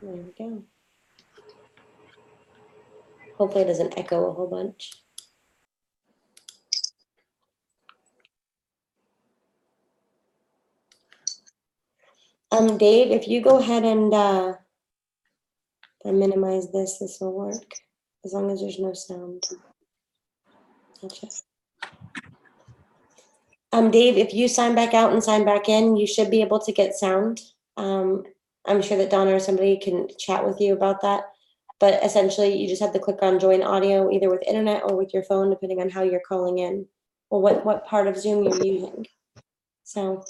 There we go. Hopefully it doesn't echo a whole bunch. Dave, if you go ahead and minimize this, this will work, as long as there's no sound. Gotcha. Dave, if you sign back out and sign back in, you should be able to get sound. I'm sure that Donna or somebody can chat with you about that. But essentially, you just have to click on join audio, either with internet or with your phone, depending on how you're calling in or what part of Zoom you're using. So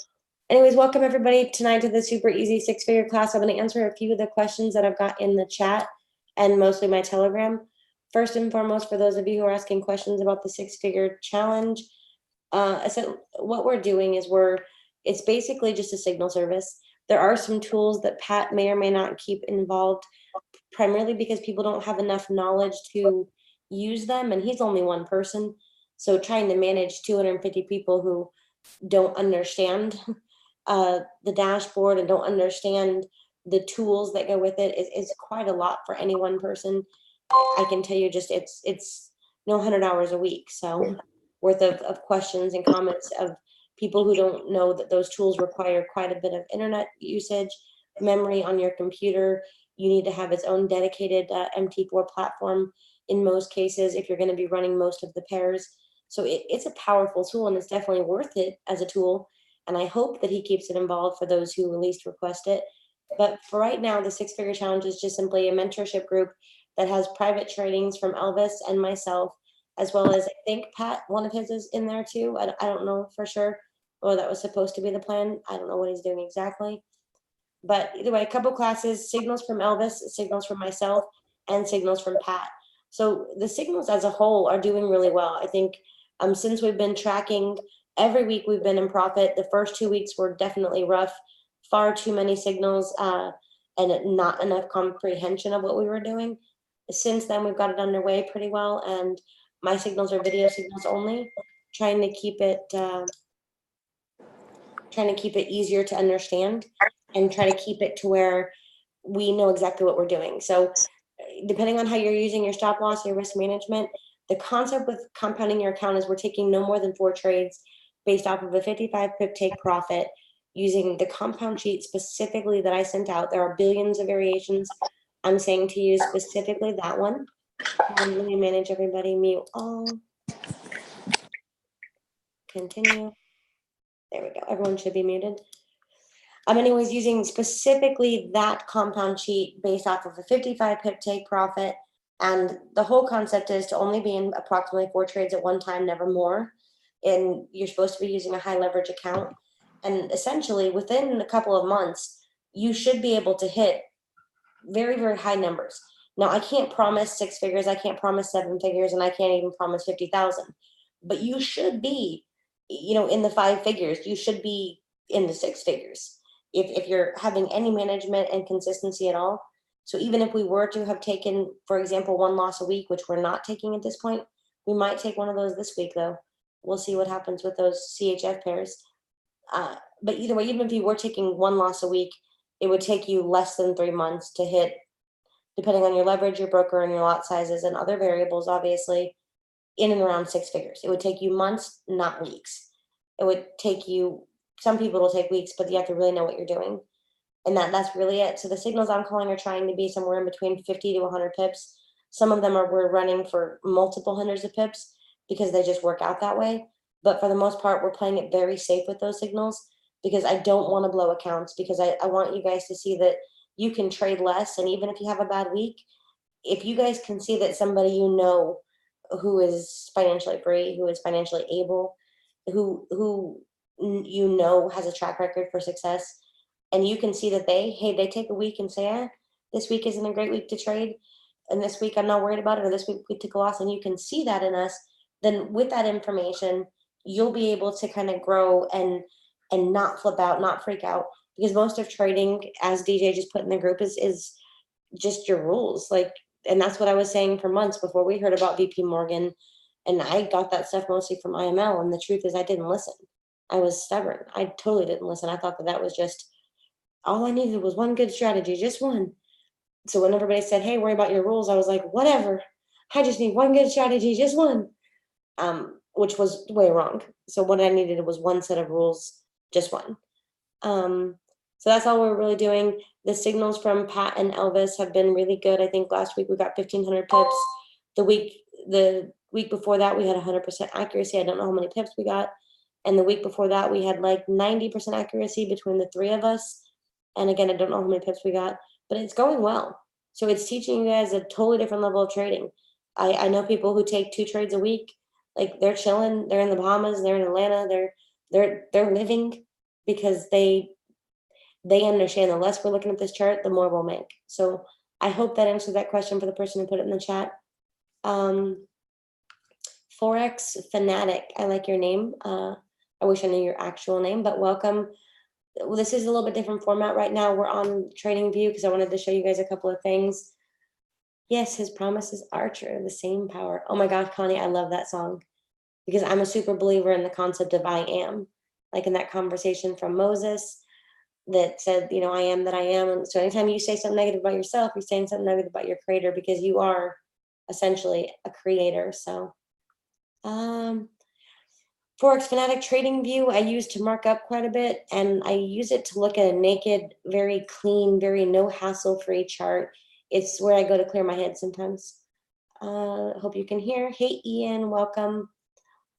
anyways, welcome everybody tonight to the super easy six-figure class. I'm going to answer a few of the questions that I've got in the chat and mostly my Telegram. First and foremost, for those of you who are asking questions about the six-figure challenge, so what we're doing is it's basically just a signal service. There are some tools that Pat may or may not keep involved, primarily because people don't have enough knowledge to use them, and he's only one person. So trying to manage 250 people who don't understand the dashboard and don't understand the tools that go with it is quite a lot for any one person. I can tell you, just it's no 100 hours a week, so worth of questions and comments of people who don't know that those tools require quite a bit of internet usage, memory on your computer. You need to have its own dedicated MT4 platform in most cases if you're going to be running most of the pairs. So it's a powerful tool, and it's definitely worth it as a tool. And I hope that he keeps it involved for those who at least request it. But for right now, the six-figure challenge is just simply a mentorship group that has private trainings from Elvis and myself, as well as I think Pat, one of his is in there too. I don't know for sure. Or that was supposed to be the plan. I don't know what he's doing exactly. But either way, a couple classes, signals from Elvis, signals from myself, and signals from Pat. So the signals as a whole are doing really well. I think since we've been tracking, every week we've been in profit. The first 2 weeks were definitely rough, far too many signals and not enough comprehension of what we were doing. Since then, we've got it underway pretty well, and my signals are video signals only, trying to keep it easier to understand and try to keep it to where we know exactly what we're doing. So depending on how you're using your stop loss, your risk management, the concept with compounding your account is we're taking no more than 4 trades based off of a 55 pip take profit using the compound sheet specifically that I sent out. There are billions of variations. I'm saying to use specifically that one. Let me manage everybody, mute all. Continue. There we go. Everyone should be muted. I'm anyways using specifically that compound sheet based off of a 55 pip take profit. And the whole concept is to only be in approximately 4 trades at one time, never more. And you're supposed to be using a high leverage account. And essentially within a couple of months, you should be able to hit very, very high numbers. Now, I can't promise 6 figures, I can't promise 7 figures, and I can't even promise 50,000. But you should be, in the 5 figures. You should be in the 6 figures if you're having any management and consistency at all. So even if we were to have taken, for example, 1 loss a week, which we're not taking at this point, we might take one of those this week, though. We'll see what happens with those CHF pairs. But either way, even if you were taking 1 loss a week, it would take you less than 3 months to hit, depending on your leverage, your broker, and your lot sizes and other variables, obviously, in and around 6 figures. It would take you months, not weeks. It would take you, some people it'll take weeks, but you have to really know what you're doing. And that's really it. So the signals I'm calling are trying to be somewhere in between 50 to 100 pips. Some of them we're running for multiple hundreds of pips because they just work out that way. But for the most part, we're playing it very safe with those signals because I don't want to blow accounts, because I want you guys to see that you can trade less. And even if you have a bad week, if you guys can see that somebody who is financially free, who is financially able, who has a track record for success, and you can see that they take a week and say, this week isn't a great week to trade, and this week I'm not worried about it, or this week we took a loss, and you can see that in us, then with that information, you'll be able to kind of grow and not flip out, not freak out, because most of trading, as DJ just put in the group, is just your rules. And that's what I was saying for months before we heard about VP Morgan. And I got that stuff mostly from IML. And the truth is I didn't listen. I was stubborn. I totally didn't listen. I thought that was just, all I needed was one good strategy, just one. So when everybody said, hey, worry about your rules, I was like, whatever. I just need one good strategy, just one, which was way wrong. So what I needed was one set of rules, just one. So that's all we're really doing. The signals from Pat and Elvis have been really good. I think last week we got 1,500 pips. The week before that we had 100% accuracy. I don't know how many pips we got. And the week before that we had like 90% accuracy between the three of us. And again, I don't know how many pips we got, but it's going well. So it's teaching you guys a totally different level of trading. I know people who take 2 trades a week, like they're chilling, they're in the Bahamas, they're in Atlanta, they're living because they understand the less we're looking at this chart, the more we'll make. So I hope that answered that question for the person who put it in the chat. Forex Fanatic, I like your name. I wish I knew your actual name, but welcome. Well, this is a little bit different format right now. We're on Trading View because I wanted to show you guys a couple of things. Yes, his promises are true, the same power. Oh my gosh, Connie, I love that song because I'm a super believer in the concept of I am. Like in that conversation from Moses that said, you know, I am that I am. And so anytime you say something negative about yourself, you're saying something negative about your creator because you are essentially a creator. So Forex Fanatic Trading View I use to mark up quite a bit, and I use it to look at a naked, very clean, very no hassle-free chart. It's where I go to clear my head sometimes. Hope you can hear. Hey, Ian, welcome.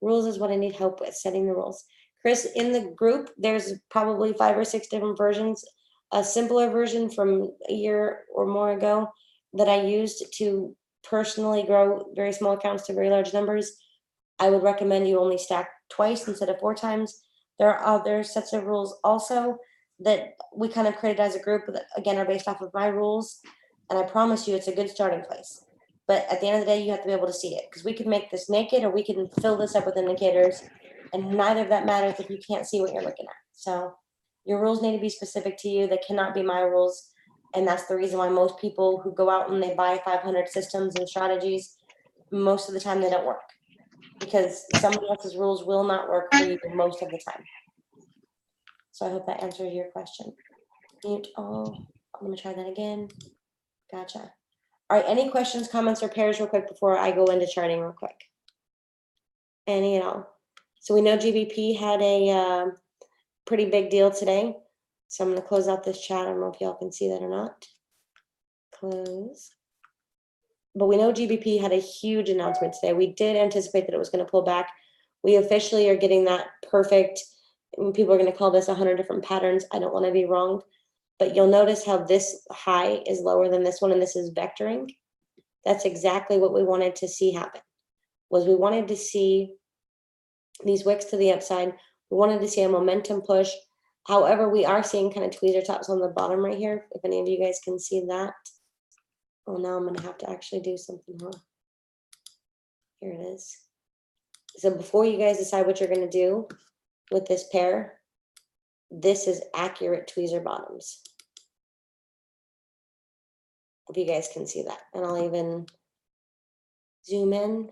Rules is what I need help with, setting the rules. Chris, in the group, there's probably 5 or 6 different versions. A simpler version from a year or more ago that I used to personally grow very small accounts to very large numbers. I would recommend you only stack twice instead of 4 times. There are other sets of rules also that we kind of created as a group that, again, are based off of my rules. And I promise you it's a good starting place. But at the end of the day, you have to be able to see it because we can make this naked or we can fill this up with indicators. And neither of that matters if you can't see what you're looking at. So your rules need to be specific to you. They cannot be my rules. And that's the reason why most people who go out and they buy 500 systems and strategies, most of the time they don't work. Because somebody else's rules will not work for you most of the time. So I hope that answers your question. Mute all. I'm going to try that again. Gotcha. All right, any questions, comments, or pairs real quick before I go into charting real quick? Any at all? So we know GBP had a pretty big deal today. So I'm going to close out this chat. I don't know if y'all can see that or not. Close. But we know GBP had a huge announcement today. We did anticipate that it was going to pull back. We officially are getting that perfect. People are going to call this 100 different patterns. I don't want to be wrong. But you'll notice how this high is lower than this one, and this is vectoring. That's exactly what we wanted to see happen. Was we wanted to see these wicks to the upside. We wanted to see a momentum push. However, we are seeing kind of tweezer tops on the bottom right here. If any of you guys can see that. Oh, now I'm going to have to actually do something, huh? Here it is. So before you guys decide what you're going to do with this pair, this is accurate tweezer bottoms. If you guys can see that. And I'll even zoom in.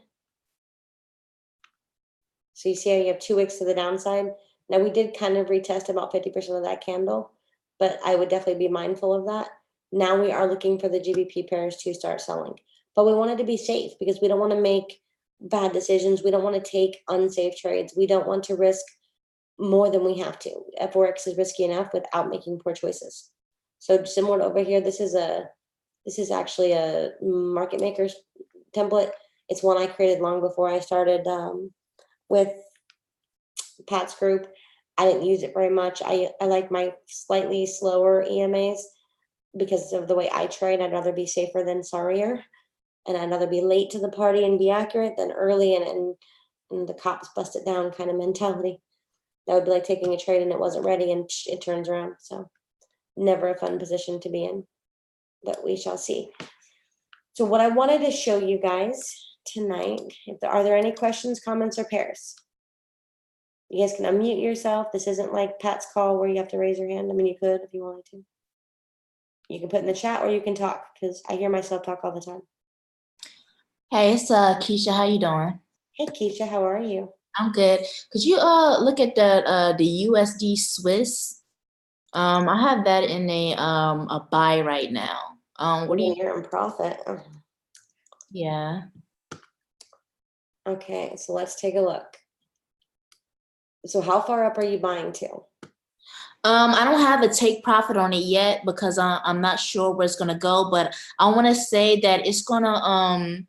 So you see how you have 2 wicks to the downside. Now we did kind of retest about 50% of that candle, but I would definitely be mindful of that. Now we are looking for the GBP pairs to start selling. But we wanted to be safe because we don't want to make bad decisions. We don't want to take unsafe trades. We don't want to risk more than we have to. Forex is risky enough without making poor choices. So similar to over here, this is actually a market maker's template. It's one I created long before I started with Pat's group. I didn't use it very much. I like my slightly slower EMAs because of the way I trade. I'd rather be safer than sorrier. And I'd rather be late to the party and be accurate than early and the cops bust it down kind of mentality. That would be like taking a trade and it wasn't ready and it turns around. So never a fun position to be in, but we shall see. So what I wanted to show you guys tonight, are there any questions, comments, or pairs? You guys can unmute yourself. This isn't like Pat's call where you have to raise your hand. I mean, you could if you wanted to. You can put in the chat or you can talk because I hear myself talk all the time. Hey, it's Keisha. How you doing? Hey, Keisha, how are you? I'm good. Could you look at the USD Swiss? I have that in a buy right now. What do you? You're in profit. Yeah. Okay, so let's take a look. So how far up are you buying to? I don't have a take profit on it yet because I'm not sure where it's gonna go, but I want to say that it's gonna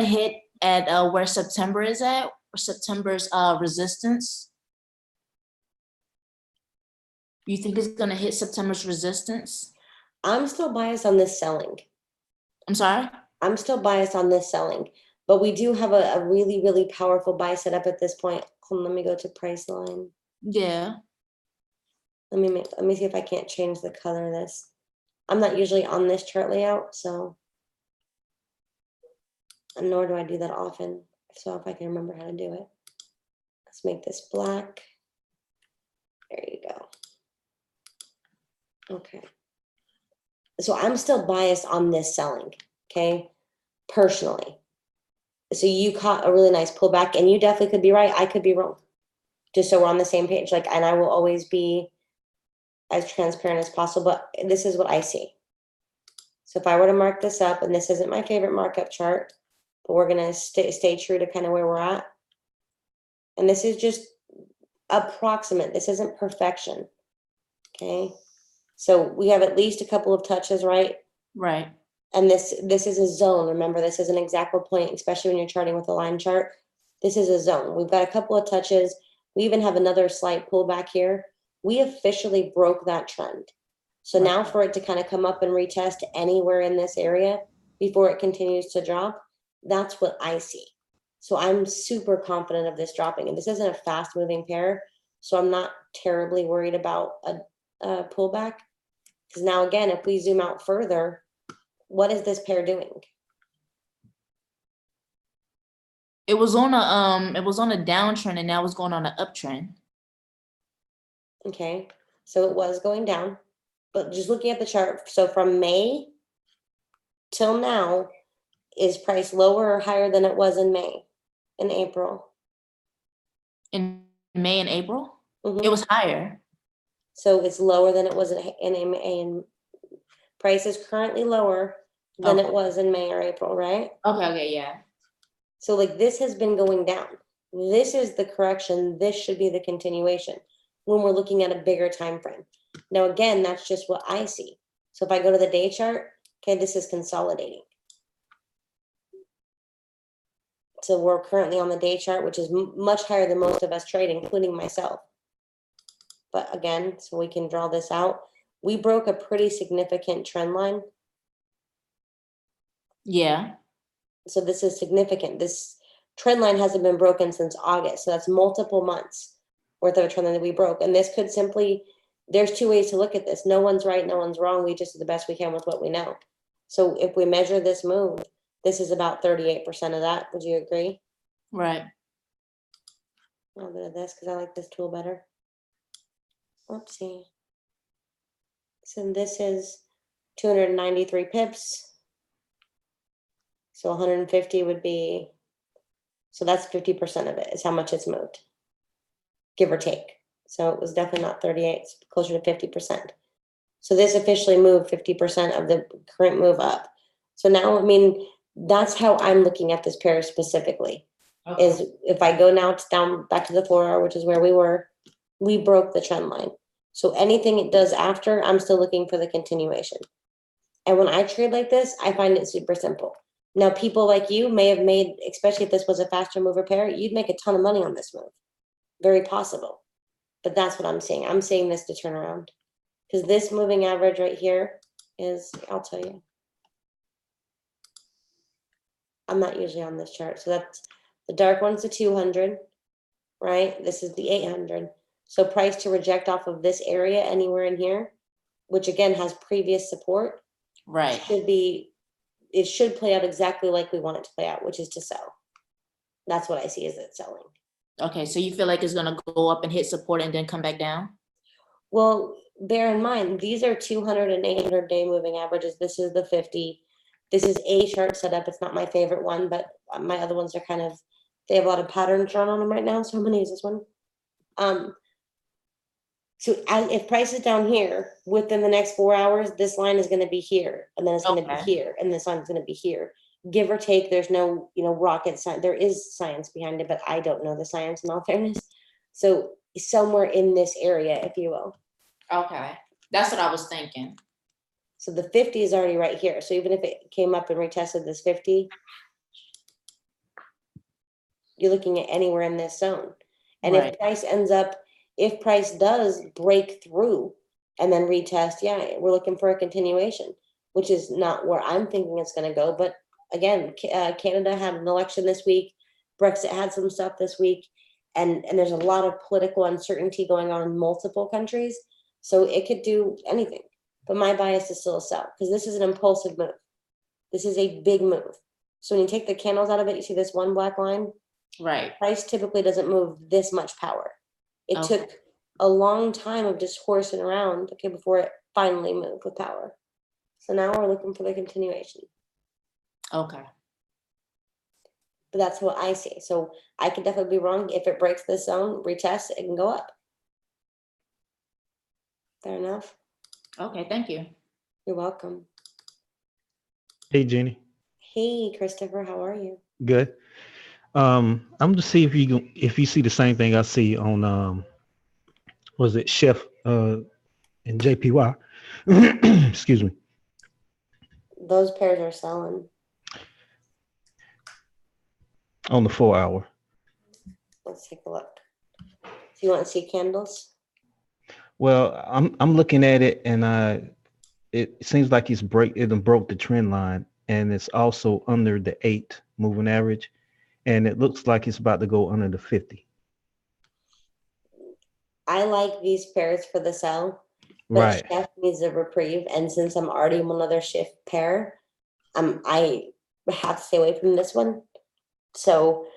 hit at where September is at, September's resistance. You think it's gonna hit September's resistance? I'm still biased on this selling. I'm sorry? I'm still biased on this selling, but we do have a really, really powerful buy set up at this point. Hold on, let me go to price line. Yeah. Let me see if I can't change the color of this. I'm not usually on this chart layout, so nor do I do that often. So if I can remember how to do it. Let's make this black. There you go. Okay. So I'm still biased on this selling, okay? Personally. So you caught a really nice pullback, and you definitely could be right. I could be wrong. Just so we're on the same page. Like, and I will always be as transparent as possible, but this is what I see. So if I were to mark this up, and this isn't my favorite markup chart, but we're gonna stay true to kind of where we're at. And this is just approximate. This isn't perfection. Okay. So we have at least a couple of touches, right? Right. And this is a zone. Remember, this is an exact point, especially when you're charting with a line chart. This is a zone. We've got a couple of touches. We even have another slight pullback here. We officially broke that trend. So Right. now for it to kind of come up and retest anywhere in this area before it continues to drop, that's what I see. So I'm super confident of this dropping. And this isn't a fast moving pair, so I'm not terribly worried about a pullback. Because now, again, if we zoom out further, what is this pair doing? It was on a downtrend and now it's going on an uptrend. Okay, so it was going down, but just looking at the chart, so from May till now, is price lower or higher than it was in May, in April? In May and April, Mhm. it was higher. So it's lower than it was in May, and price is currently lower than it was in May or April, right? Okay, yeah. So like this has been going down. This is the correction. This should be the continuation when we're looking at a bigger time frame. Now, again, that's just what I see. So if I go to the day chart, okay, this is consolidating. So we're currently on the day chart, which is much higher than most of us trade, including myself. But again, so we can draw this out. We broke a pretty significant trend line. Yeah. So this is significant. This trend line hasn't been broken since August. So that's multiple months worth of a trend line that we broke. And this could simply, there's two ways to look at this. No one's right, no one's wrong. We just do the best we can with what we know. So if we measure this move, this is about 38% of that. Would you agree? Right. A little bit of this because I like this tool better. Oopsie. So this is 293 pips. So 150 would be, so that's 50% of it is how much it's moved, give or take. So it was definitely not 38, it's closer to 50%. So this officially moved 50% of the current move up. So now, I mean, that's how I'm looking at this pair specifically. Okay. Is if I go now down back to the 4-hour, which is where we were, we broke the trend line. So anything it does after, I'm still looking for the continuation. And when I trade like this, I find it super simple. Now, people like you may have made, especially if this was a faster mover pair, you'd make a ton of money on this move. Very possible. But that's what I'm seeing. I'm seeing this to turn around. Because this moving average right here is, I'll tell you. I'm not usually on this chart. So that's, the dark one's the 200, right? This is the 800. So price to reject off of this area anywhere in here, which again has previous support, Right. should be, it should play out exactly like we want it to play out, which is to sell. That's what I see as it selling. Okay, so you feel like it's gonna go up and hit support and then come back down? Well, bear in mind, these are 200 and 800 day moving averages. This is the 50. This is a chart setup. It's not my favorite one, but my other ones are kind of, they have a lot of patterns drawn on them right now. So I'm going to use this one. So if price is down here, within the next 4 hours, this line is going to be here, and then it's going to be Okay. here, and this line is going to be here. Give or take, there's no, rocket science. There is science behind it, but I don't know the science in all fairness. So somewhere in this area, if you will. Okay. That's what I was thinking. So the 50 is already right here. So even if it came up and retested this 50, you're looking at anywhere in this zone. And Right. if price does break through and then retest, yeah, we're looking for a continuation, which is not where I'm thinking it's going to go. But again, Canada had an election this week. Brexit had some stuff this week. And there's a lot of political uncertainty going on in multiple countries. So it could do anything. But my bias is still a sell because this is an impulsive move. This is a big move. So when you take the candles out of it, you see this one black line? Right. Price typically doesn't move this much power. It Okay. took a long time of just horsing around, before it finally moved with power. So now we're looking for the continuation. Okay. But that's what I see. So I could definitely be wrong. If it breaks this zone, retest, it can go up. Fair enough. Okay, thank you. You're welcome. Hey, Jenny. Hey, Christopher, how are you? Good. I'm to see if you see the same thing I see on was it Chef and JPY? Excuse me. Those pairs are selling. On the 4 hour. Let's take a look. So you want to see candles? Well, I'm looking at it and it seems like it broke the trend line, and it's also under the 8 moving average, and it looks like it's about to go under the 50. I like these pairs for the sell. But Right. Chef needs a reprieve, and since I'm already in another shift pair, I have to stay away from this one. So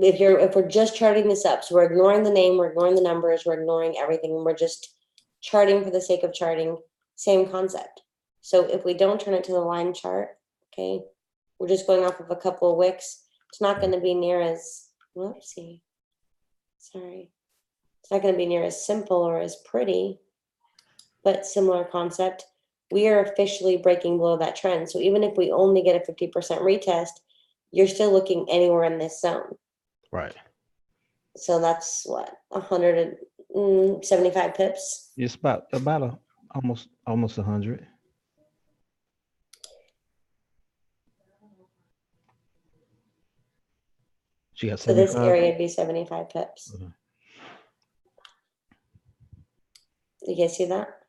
if we're just charting this up, so we're ignoring the name, we're ignoring the numbers, we're ignoring everything, we're just charting for the sake of charting, same concept. So if we don't turn it to the line chart, okay, we're just going off of a couple of wicks. It's not going to be near as, whoopsie, sorry. It's not going to be near as simple or as pretty, but similar concept. We are officially breaking below that trend. So even if we only get a 50% retest, you're still looking anywhere in this zone. Right. So that's what, 175 pips. It's about almost 100. She got So this 75. area would be 75 pips. Mhm. You guys see that?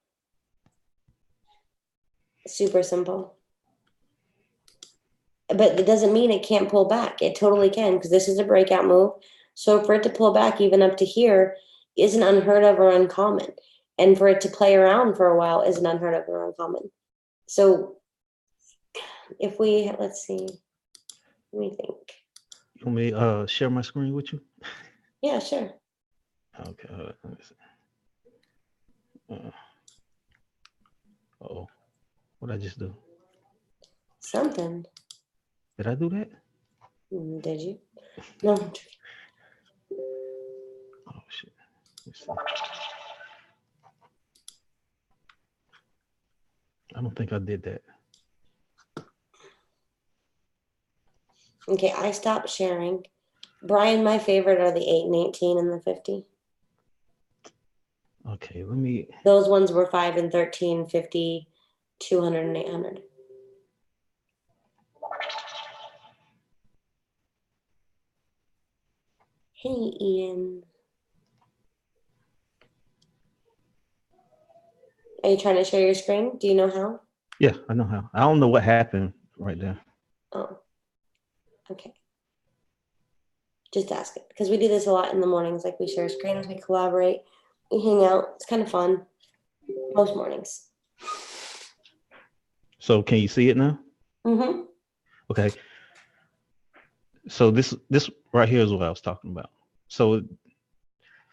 Super simple. But it doesn't mean it can't pull back. It totally can, because this is a breakout move. So for it to pull back even up to here isn't unheard of or uncommon. And for it to play around for a while isn't unheard of or uncommon. So if we, let's see, let me think. You want me to share my screen with you? Yeah, sure. Okay. Let me see. Uh-oh. What did I just do? Something. Did I do that? Did you? No. Oh, shit. Let's see. I don't think I did that. Okay, I stopped sharing. Brian, my favorite are the 8 and 18 and the 50. Okay, let me. Those ones were 5 and 13, 50, 200 and 800. Hey, Ian. Are you trying to share your screen? Do you know how? Yeah, I know how. I don't know what happened right there. Oh, okay. Just ask it, because we do this a lot in the mornings. Like, we share screens, we collaborate, we hang out. It's kind of fun most mornings. So can you see it now? Mm-hmm. Okay. So this right here is what I was talking about. So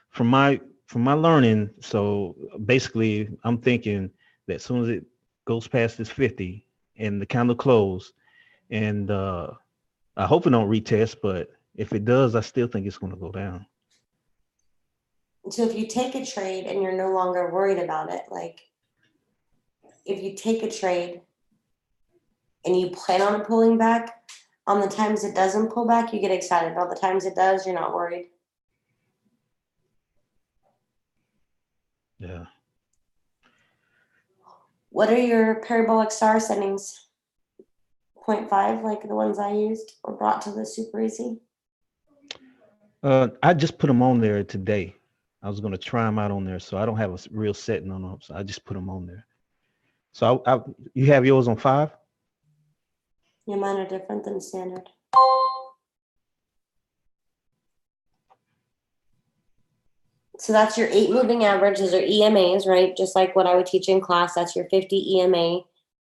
from my learning, so basically I'm thinking that as soon as it goes past this 50 and the candle close, and I hope it don't retest, but if it does, I still think it's going to go down. So if you take a trade and you're no longer worried about it, like if you take a trade and you plan on it pulling back, on the times it doesn't pull back, you get excited. All the times it does, you're not worried. Yeah. What are your parabolic star settings? 0.5, like the ones I used or brought to the super easy? I just put them on there today. I was going to try them out on there, so I don't have a real setting on them. So I just put them on there. So you have yours on 5? Yeah, mine are different than standard. So that's your 8 moving average. Those are EMAs, right? Just like what I would teach in class. That's your 50 EMA,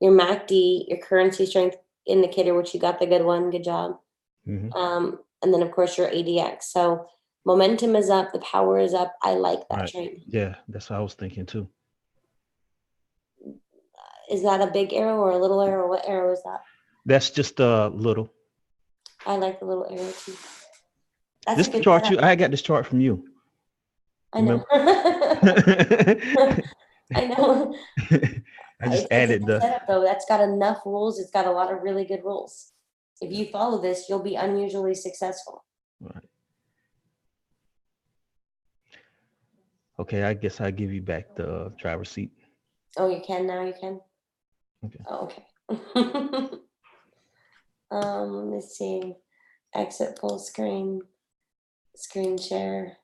your MACD, your currency strength indicator, which you got the good one. Good job. Mm-hmm. And then of course your ADX. So momentum is up, the power is up. I like that Right. trade. Yeah, that's what I was thinking too. Is that a big arrow or a little arrow? What arrow is that? That's just a little. I like the little arrow too. That's This a good chart setup. I got this chart from you. I know. I know. I just It's a added good the. setup though. That's got enough rules. It's got a lot of really good rules. If you follow this, you'll be unusually successful. Right. Okay, I guess I'll give you back the driver's seat. Oh, you can now. You can. Okay. Oh, okay. Let's see. Exit full screen. Screen share.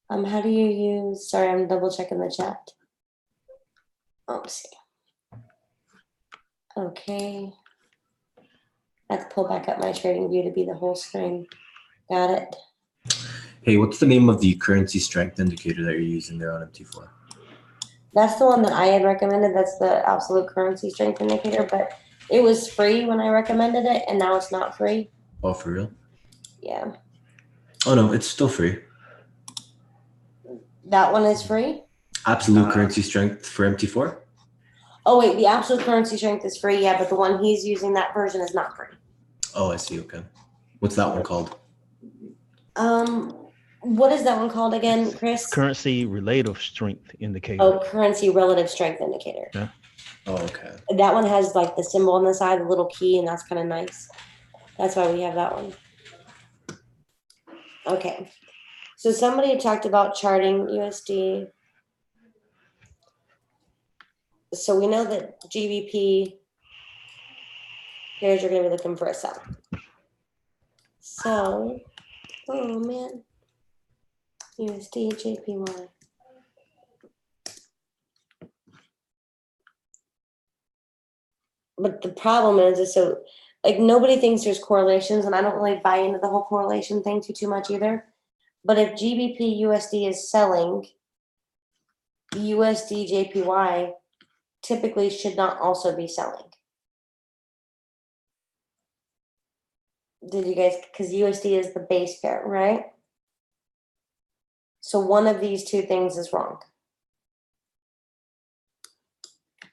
How do you use? Sorry, I'm double checking the chat. Oh, let's see. Okay. I have to pull back up my trading view to be the whole screen. Got it. Hey, what's the name of the currency strength indicator that you're using there on MT4? That's the one that I had recommended. That's the absolute currency strength indicator, but it was free when I recommended it, and now it's not free. Oh, for real? Yeah. Oh, no, it's still free. That one is free? Absolute currency strength for MT4? Oh, wait, the absolute currency strength is free, yeah, but the one he's using, that version is not free. Oh, I see. Okay. What's that one called? What is that one called again, Chris? Currency relative strength indicator. Oh, currency relative strength indicator. Yeah. Oh, okay. That one has like the symbol on the side, the little key, and that's kind of nice. That's why we have that one. Okay. So somebody had talked about charting USD. So we know that GBP, here's you're going to be looking for a sell. So, oh man, USD, JPY. But the problem is so like nobody thinks there's correlations, and I don't really buy into the whole correlation thing too much either. But if GBP USD is selling, USD JPY typically should not also be selling. Did you guys, because USD is the base pair, right? So one of these two things is wrong.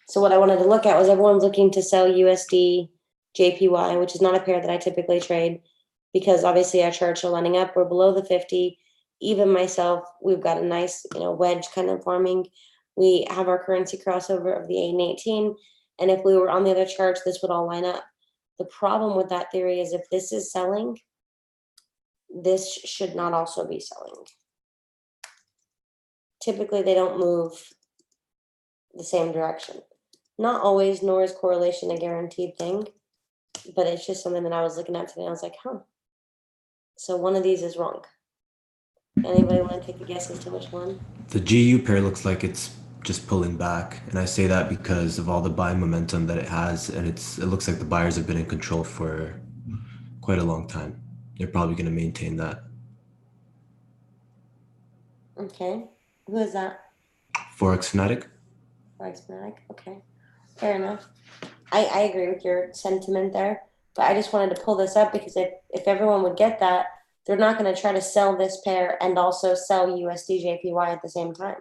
So what I wanted to look at was everyone's looking to sell USD JPY, which is not a pair that I typically trade because obviously our charts are lining up. We're below the 50. Even myself, we've got a nice, wedge kind of forming. We have our currency crossover of the 8 and 18. And if we were on the other charts, this would all line up. The problem with that theory is if this is selling, this should not also be selling. Typically, they don't move the same direction. Not always, nor is correlation a guaranteed thing, but it's just something that I was looking at today. I was like, huh. So one of these is wrong. Anybody want to take a guess as to which one? The GU pair looks like it's just pulling back, and I say that because of all the buying momentum that it has, and it looks like the buyers have been in control for quite a long time. They're probably going to maintain that. Okay. Who is that? Forex Fanatic? Forex Fanatic. Okay. Fair enough. I agree with your sentiment there, but I just wanted to pull this up because if everyone would get that, they're not going to try to sell this pair and also sell USD JPY at the same time.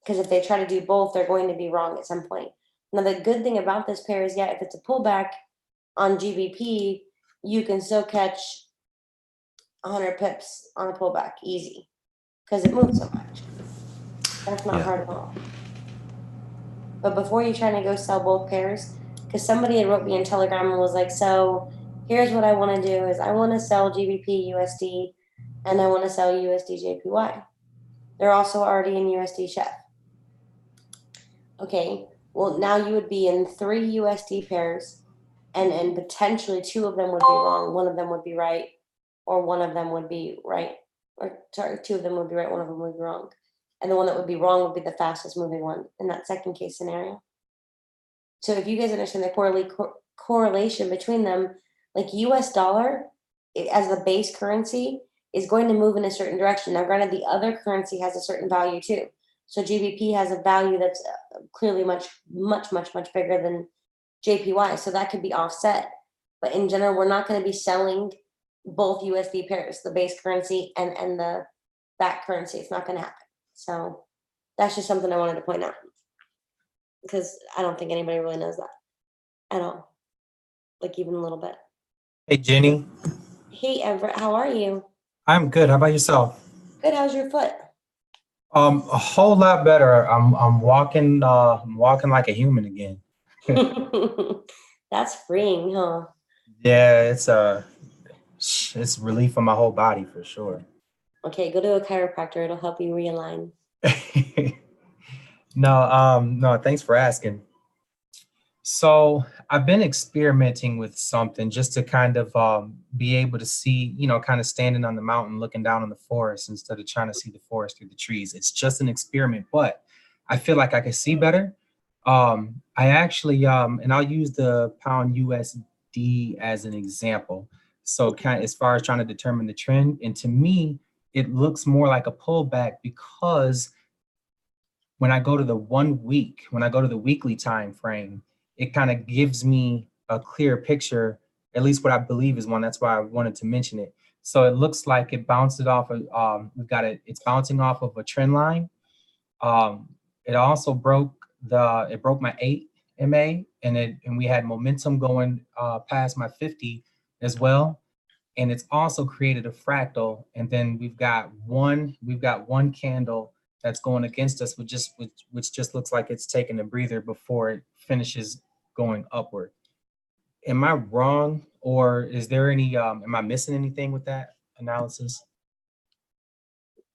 Because if they try to do both, they're going to be wrong at some point. Now, the good thing about this pair is, yeah, if it's a pullback on GBP, you can still catch 100 pips on a pullback, easy. because it moves so much. That's not Yeah. hard at all. But before you try to go sell both pairs, because somebody had wrote me in Telegram and was like, so here's what I want to do is I want to sell GBP USD and I want to sell USD JPY. They're also already in USD Chef. Okay, well now you would be in 3 USD pairs and potentially 2 of them would be wrong, 1 of them would be right, or 1 of them would be right, or sorry, 2 of them would be right, 1 of them would be wrong. And the one that would be wrong would be the fastest moving one in that second case scenario. So if you guys understand the correlation between them, like US dollar as the base currency is going to move in a certain direction. Now, granted, the other currency has a certain value too. So GBP has a value that's clearly much bigger than JPY. So that could be offset. But in general, we're not going to be selling both USD pairs, the base currency and the back currency. It's not going to happen. So that's just something I wanted to point out, because I don't think anybody really knows that at all, like even a little bit. Hey, Jenny. Hey, Everett, how are you? I'm good. How about yourself? Good. How's your foot? A whole lot better. I'm walking like a human again. That's freeing, huh? Yeah, it's relief on my whole body for sure. Okay, go to a chiropractor. It'll help you realign. No, thanks for asking. So I've been experimenting with something just to kind of be able to see, kind of standing on the mountain looking down on the forest instead of trying to see the forest through the trees. It's just an experiment, but I feel like I can see better. I actually, and I'll use the pound USD as an example. So kind of as far as trying to determine the trend, and to me, it looks more like a pullback because when I go to the 1 week, when I go to the weekly time frame, it kind of gives me a clear picture, at least what I believe is one. That's why I wanted to mention it. So it looks like it bounced it off of, it's bouncing off of a trend line. It also broke my 8 MA, and we had momentum going past my 50 as well. And it's also created a fractal. And then we've got one candle that's going against us, which just looks like it's taking a breather before it finishes going upward. Am I wrong, or is there any am I missing anything with that analysis?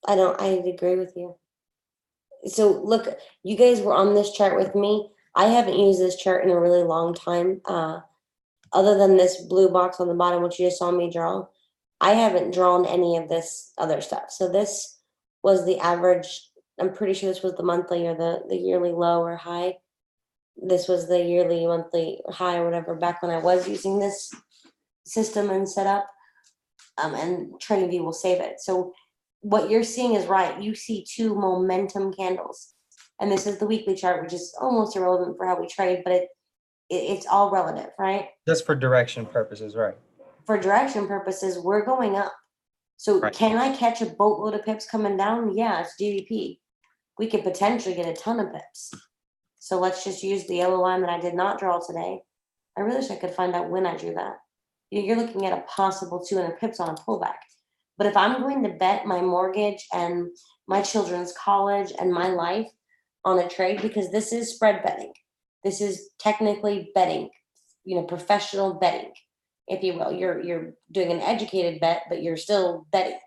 I agree with you. So look, you guys were on this chart with me. I haven't used this chart in a really long time. Other than this blue box on the bottom, which you just saw me draw, I haven't drawn any of this other stuff. So this was the average. I'm pretty sure this was the monthly or the yearly low or high. This was the yearly, monthly high or whatever back when I was using this system and setup. And TradingView will save it. So what you're seeing is right. You see 2 momentum candles. And this is the weekly chart, which is almost irrelevant for how we trade, but it's all relative, right? Just for direction purposes, right? For direction purposes, we're going up. So Right. Can I catch a boatload of pips coming down? Yeah, it's GBP. We could potentially get a ton of pips. So let's just use the yellow line that I did not draw today. I really wish I could find out when I drew that. You're looking at a possible 200 pips on a pullback. But if I'm going to bet my mortgage and my children's college and my life on a trade, because this is spread betting, this is technically betting, professional betting, if you will. You're doing an educated bet, but you're still betting.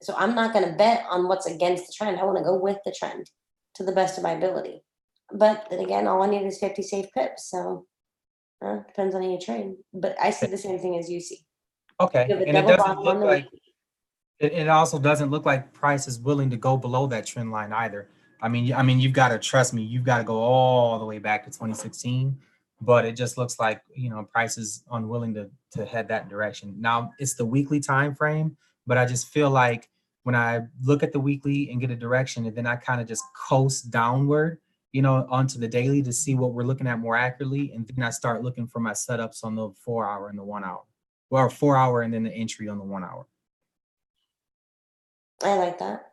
So I'm not going to bet on what's against the trend. I want to go with the trend to the best of my ability. But then again, all I need is 50 safe pips. So depends on how you trade. But I see the same thing as you see. Okay, You have a and it double doesn't bottom look on the like weekly. it also doesn't look like price is willing to go below that trend line either. I mean, you've got to trust me. You've got to go all the way back to 2016, but it just looks like price is unwilling to head that direction. Now it's the weekly time frame, but I just feel like when I look at the weekly and get a direction, and then I kind of just coast downward, onto the daily to see what we're looking at more accurately, and then I start looking for my setups on the 4 hour and the 1 hour, or 4 hour and then the entry on the 1 hour. I like that.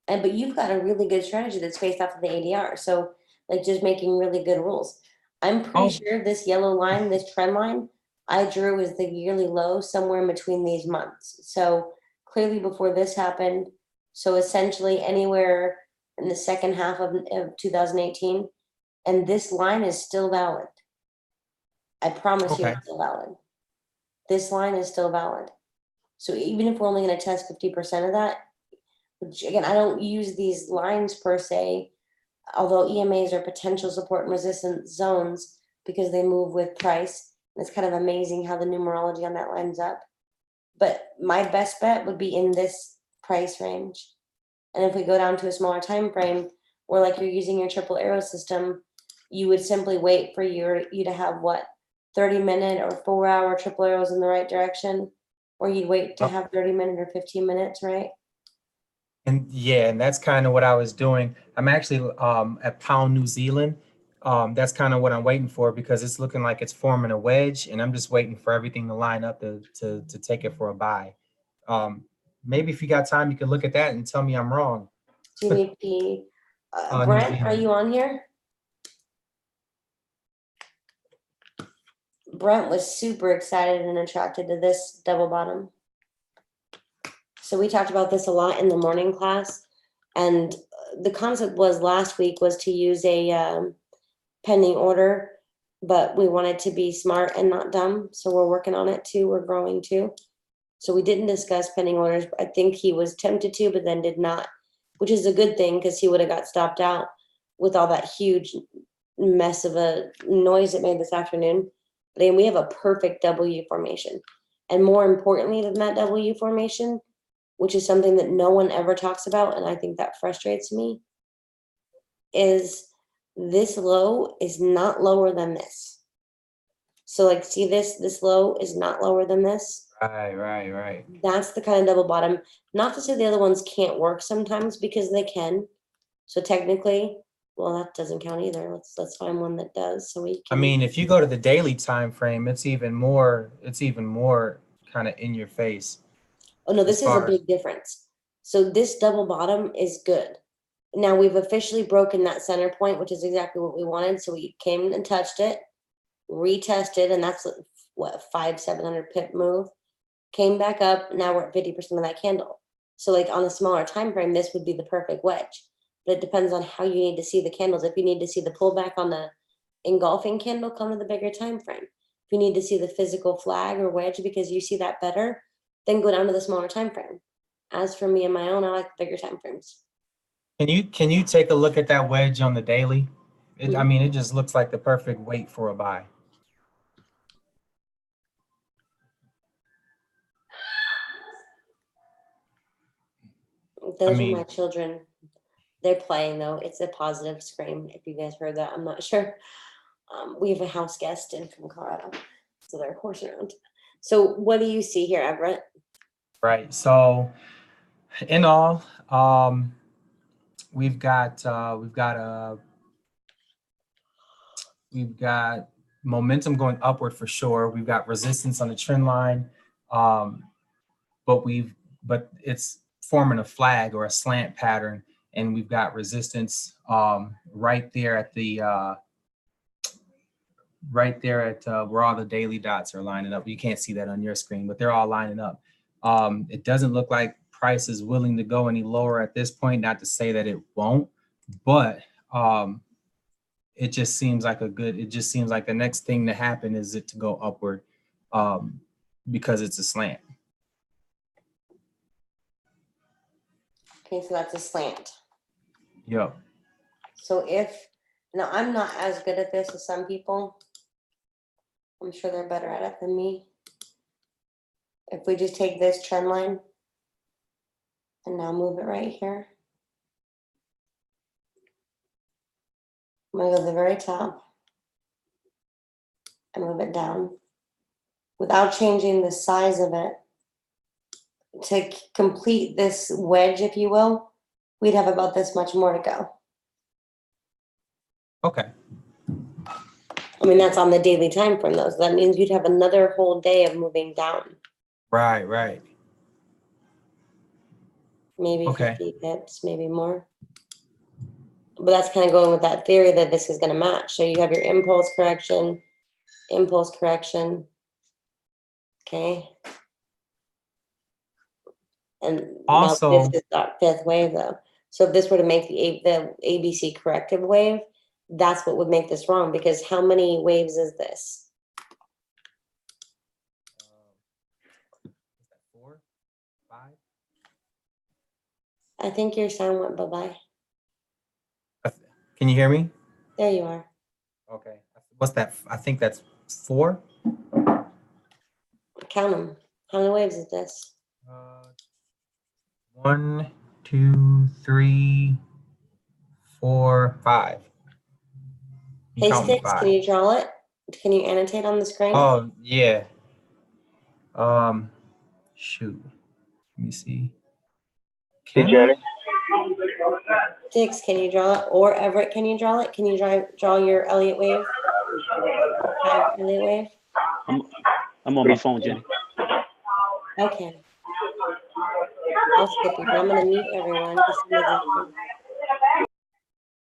But you've got a really good strategy that's based off of the ADR. So like just making really good rules. I'm pretty sure this yellow line, this trend line, I drew as the yearly low somewhere in between these months. So clearly before this happened, So essentially anywhere in the second half of 2018, and this line is still valid. I promise you Okay. it's still valid. This line is still valid. So even if we're only going to test 50% of that, which again, I don't use these lines per se, although EMAs are potential support and resistance zones because they move with price. It's kind of amazing how the numerology on that lines up. But my best bet would be in this price range. And if we go down to a smaller time frame, or like you're using your triple arrow system, you would simply wait for you to have what, 30-minute or 4-hour triple arrows in the right direction, or you'd wait to have 30-minute or 15 minutes, right? And yeah, and that's kind of what I was doing. I'm actually at pound New Zealand. That's kind of what I'm waiting for because it's looking like it's forming a wedge, and I'm just waiting for everything to line up to take it for a buy. Maybe if you got time, you could look at that and tell me I'm wrong. GBP. New Brent, are Zealand. you on here? Brent was super excited and attracted to this double bottom. So we talked about this a lot in the morning class, and the concept was last week was to use a pending order, but we wanted to be smart and not dumb. So we're working on it too. We're growing too. So we didn't discuss pending orders. I think he was tempted to, but then did not, which is a good thing because he would have got stopped out with all that huge mess of a noise it made this afternoon. But again, we have a perfect W formation. And more importantly than that W formation, which is something that no one ever talks about, and I think that frustrates me, is this low is not lower than this. So like, see this low is not lower than this. Right. That's the kind of double bottom. Not to say the other ones can't work sometimes, because they can. So technically, well, that doesn't count either. Let's find one that does. So we I can. mean, if you go to the daily time frame, it's even more kind of in your face. Oh no, this as is a far as- big difference. So this double bottom is good. Now we've officially broken that center point, which is exactly what we wanted. So we came and touched it, retested, and that's what, 500-700 pip move. Came back up. Now we're at 50% of that candle. So like on a smaller time frame, this would be the perfect wedge. But it depends on how you need to see the candles. If you need to see the pullback on the engulfing candle, come to the bigger time frame. If you need to see the physical flag or wedge because you see that better, then go down to the smaller time frame. As for me and my own, I like the bigger time frames. Can you take a look at that wedge on the daily? I Mhm. mean, it just looks like the perfect weight for a buy. Those are mean- my children. They're playing though. It's a positive scream. If you guys heard that, I'm not sure. We have a house guest in from Colorado, so they're horsing around. So what do you see here, Everett? Right. So in all, we've got momentum going upward for sure. We've got resistance on the trend line, but it's forming a flag or a slant pattern, and we've got resistance right there at where all the daily dots are lining up. You can't see that on your screen, but they're all lining up. It doesn't look like price is willing to go any lower at this point. Not to say that it won't, but it just seems like the next thing to happen is it to go upward because it's a slant. Okay, so that's a slant. Yep. So now I'm not as good at this as some people. I'm sure they're better at it than me. If we just take this trend line and now move it right here. I'm gonna go to the very top and move it down without changing the size of it. To complete this wedge, if you will, we'd have about this much more to go. Okay. I mean, that's on the daily time frame though. So that means you'd have another whole day of moving down. Right. Maybe Okay. 50 pips, maybe more. But that's kind of going with that theory that this is going to match. So you have your impulse correction, okay? And Also- now this is that fifth wave though. So if this were to make the ABC corrective wave, that's what would make this wrong, because how many waves is this? 4, 5. I think your sound went bye-bye. Can you hear me? There you are. Okay. What's that? I think that's 4. Count them. How many waves is this? 1, 2, 3, 4, 5. Hey, Count me Sticks, 5. can you draw it? Can you annotate on the screen? Oh yeah. Shoot. Let me see. Can I? Sticks, can you draw it? Or Everett, can you draw it? Can you draw your Elliott wave? Elliott wave? I'm on my phone, Jenny. Okay. I'll skip you, but I'm gonna mute everyone.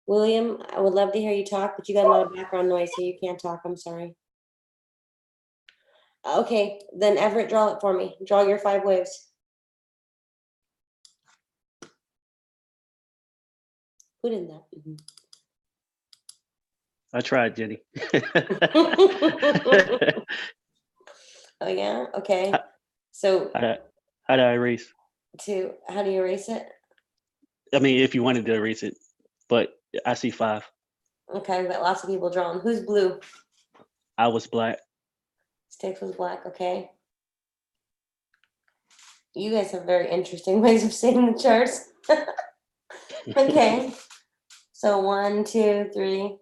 William, I would love to hear you talk, but you got a lot of background noise, so you can't talk. I'm sorry. Okay, then Everett, draw it for me. Draw your 5 waves. Who did that? I tried, Jenny. Oh yeah. Okay. So How do I erase? how do you erase it? I mean, if you wanted to erase it, but I see 5. Okay, we've got lots of people drawn. Who's blue? I was black. Sticks was black. Okay. You guys have very interesting ways of seeing the charts. Okay. So 1, 2, 3.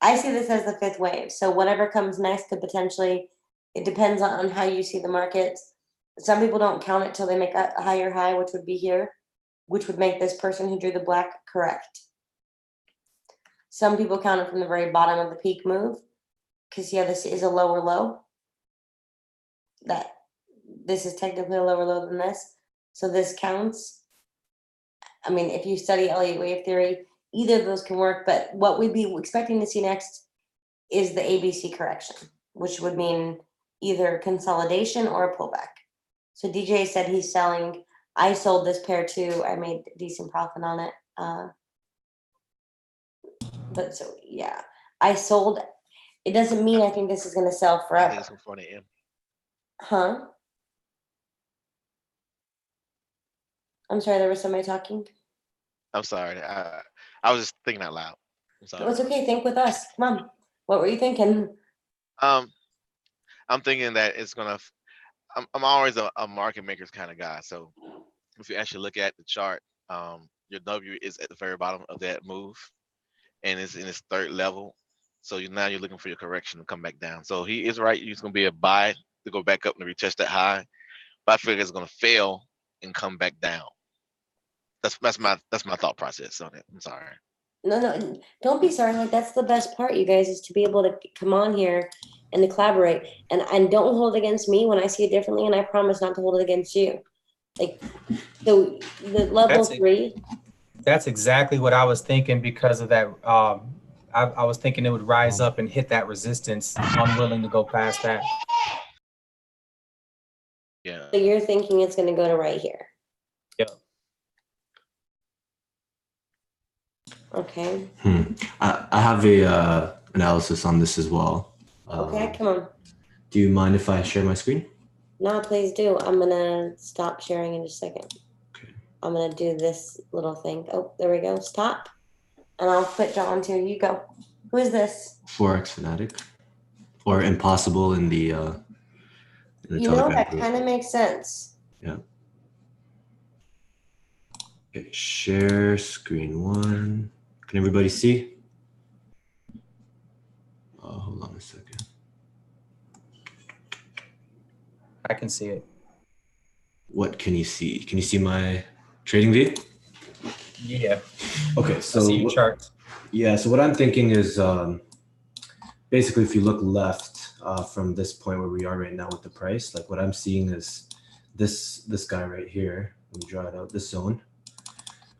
I see this as the 5th wave. So whatever comes next could potentially, it depends on how you see the markets. Some people don't count it till they make a higher high, which would be here, which would make this person who drew the black correct. Some people count it from the very bottom of the peak move, because yeah, this is a lower low. This is technically a lower low than this. So this counts. I mean, if you study Elliott wave theory, either of those can work, but what we'd be expecting to see next is the ABC correction, which would mean either consolidation or a pullback. So DJ said he's selling. I sold this pair too. I made a decent profit on it. But so, yeah, I sold. It doesn't mean I think this is going to sell forever. Huh? I'm sorry, there was somebody talking. I'm sorry. I was just thinking out loud. I'm sorry. No, it's okay. Think with us. Come on. What were you thinking? I'm thinking that it's gonna. I'm always a market makers kind of guy. So if you actually look at the chart, your W is at the very bottom of that move, and it's in its 3rd level. So now you're looking for your correction to come back down. So he is right. He's gonna be a buy to go back up and retest that high, but I figure it's gonna fail and come back down. That's my thought process on it. I'm sorry. No, don't be sorry. Like, that's the best part, you guys, is to be able to come on here and to collaborate. And don't hold it against me when I see it differently, and I promise not to hold it against you. Like, so the level 3. That's exactly what I was thinking because of that. I was thinking it would rise up and hit that resistance. Unwilling to go past that. Yeah. So you're thinking it's going to go to right here. Yep. Okay. I have a analysis on this as well. Okay, come on. Do you mind if I share my screen? No, please do. I'm going to stop sharing in just a second. Okay. I'm going to do this little thing. Oh, there we go. Stop. And I'll put John too. You go. Who is this? Forex fanatic, or impossible in the You know, Telegram that group. kind of makes sense. Yeah. Okay, share screen 1. Can everybody see? Hold on a second. I can see it. What can you see? Can you see my trading view? Yeah. Okay, I so see your charts. yeah, so what I'm thinking is basically if you look left from this point where we are right now with the price, like what I'm seeing is this guy right here. Let me draw it out. This zone,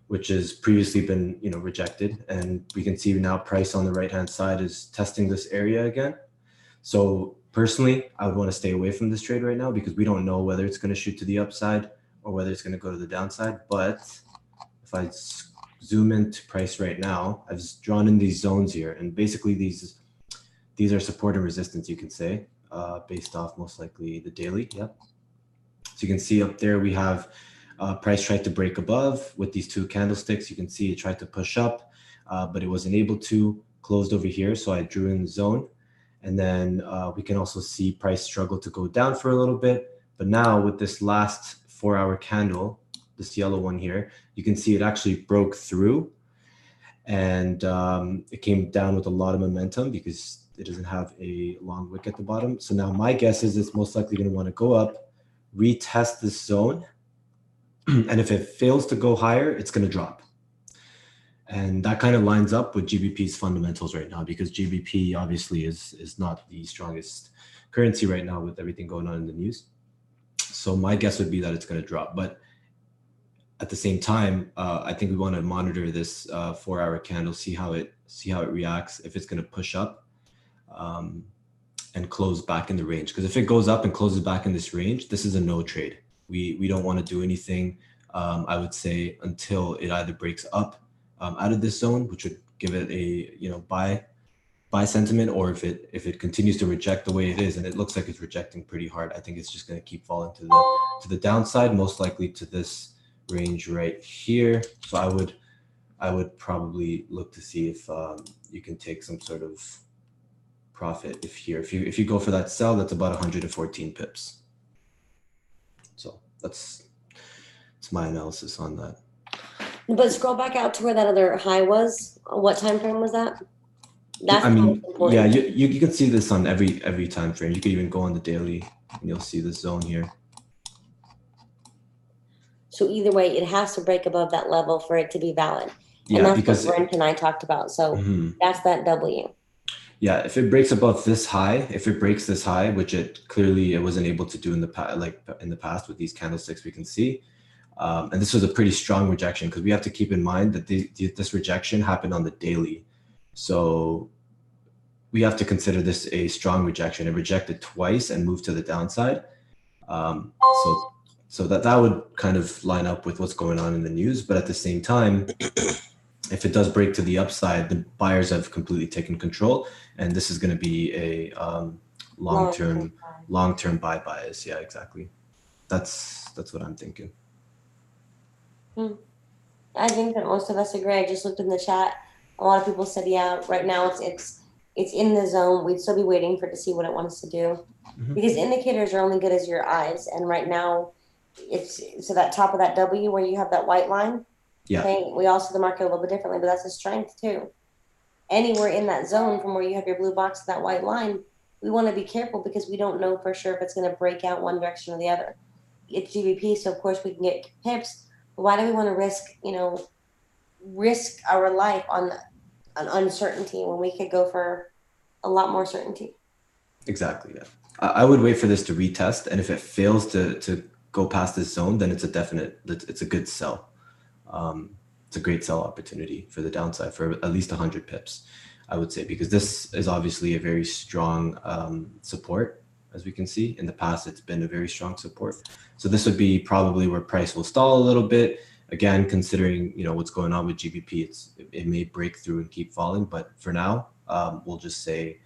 which has previously been rejected, and we can see now price on the right hand side is testing this area again. So personally, I would want to stay away from this trade right now because we don't know whether it's going to shoot to the upside or whether it's going to go to the downside. But if I zoom into price right now, I've drawn in these zones here, and basically these are support and resistance, you can say, based off most likely the daily. Yep. So you can see up there we have price tried to break above with these two candlesticks. You can see it tried to push up, but it wasn't able to. Closed over here, so I drew in the zone. And then we can also see price struggle to go down for a little bit. But now with this last 4-hour candle, this yellow one here, you can see it actually broke through, and it came down with a lot of momentum because it doesn't have a long wick at the bottom. So now my guess is it's most likely going to want to go up, retest this zone, and if it fails to go higher, it's going to drop. And that kind of lines up with GBP's fundamentals right now, because GBP obviously is not the strongest currency right now with everything going on in the news. So my guess would be that it's going to drop. But at the same time, I think we want to monitor this 4-hour candle, see how it reacts, if it's going to push up and close back in the range. Because if it goes up and closes back in this range, this is a no trade. We don't want to do anything, I would say, until it either breaks up out of this zone, which would give it a buy sentiment, or if it continues to reject the way it is, and it looks like it's rejecting pretty hard, I think it's just going to keep falling to the downside, most likely to this range right here. So I would probably look to see if you can take some sort of profit if you go for that sell. That's about 114 pips. So that's my analysis on that. But scroll back out to where that other high was. What time frame was that? That's I mean, important. yeah, you can see this on every time frame. You could even go on the daily and you'll see this zone here. So either way, it has to break above that level for it to be valid. Yeah, and that's because what Brent and I talked about. So that's that W. Yeah, if it breaks above this high, if it breaks this high, which it wasn't able to do in the past with these candlesticks, we can see. And this was a pretty strong rejection, because we have to keep in mind that this rejection happened on the daily. So we have to consider this a strong rejection. It rejected twice and moved to the downside. So that would kind of line up with what's going on in the news. But at the same time, if it does break to the upside, the buyers have completely taken control. And this is going to be a long-term buy bias. Yeah, exactly. That's what I'm thinking. I think that most of us agree. I just looked in the chat. A lot of people said, yeah, right now it's in the zone. We'd still be waiting for it to see what it wants to do. Because indicators are only good as your eyes. And right now, so that top of that W where you have that white line. Yeah. Okay, we all see the market a little bit differently, but that's a strength too. Anywhere in that zone from where you have your blue box to that white line, we want to be careful, because we don't know for sure if it's going to break out one direction or the other. It's GBP, so of course we can get pips. But why do we want to risk our life on an uncertainty when we could go for a lot more certainty? Exactly. Yeah. I would wait for this to retest, and if it fails to go past this zone, then it's a good sell. It's a great sell opportunity for the downside for at least 100 pips, I would say, because this is obviously a very strong support. As we can see in the past, it's been a very strong support. So this would be probably where price will stall a little bit. Again, considering what's going on with GBP, it may break through and keep falling. But for now, we'll just say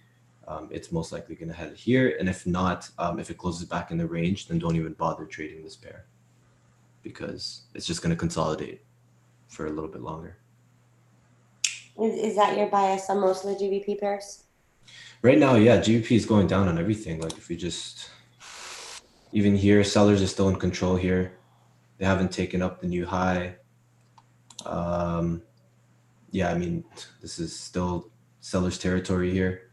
it's most likely going to head here. And if not, if it closes back in the range, then don't even bother trading this pair, because it's just going to consolidate for a little bit longer. Is that your bias on most of the GBP pairs? Right now, yeah, GBP is going down on everything. Like if we just, even here, sellers are still in control here. They haven't taken up the new high. Yeah, I mean, this is still seller's territory here.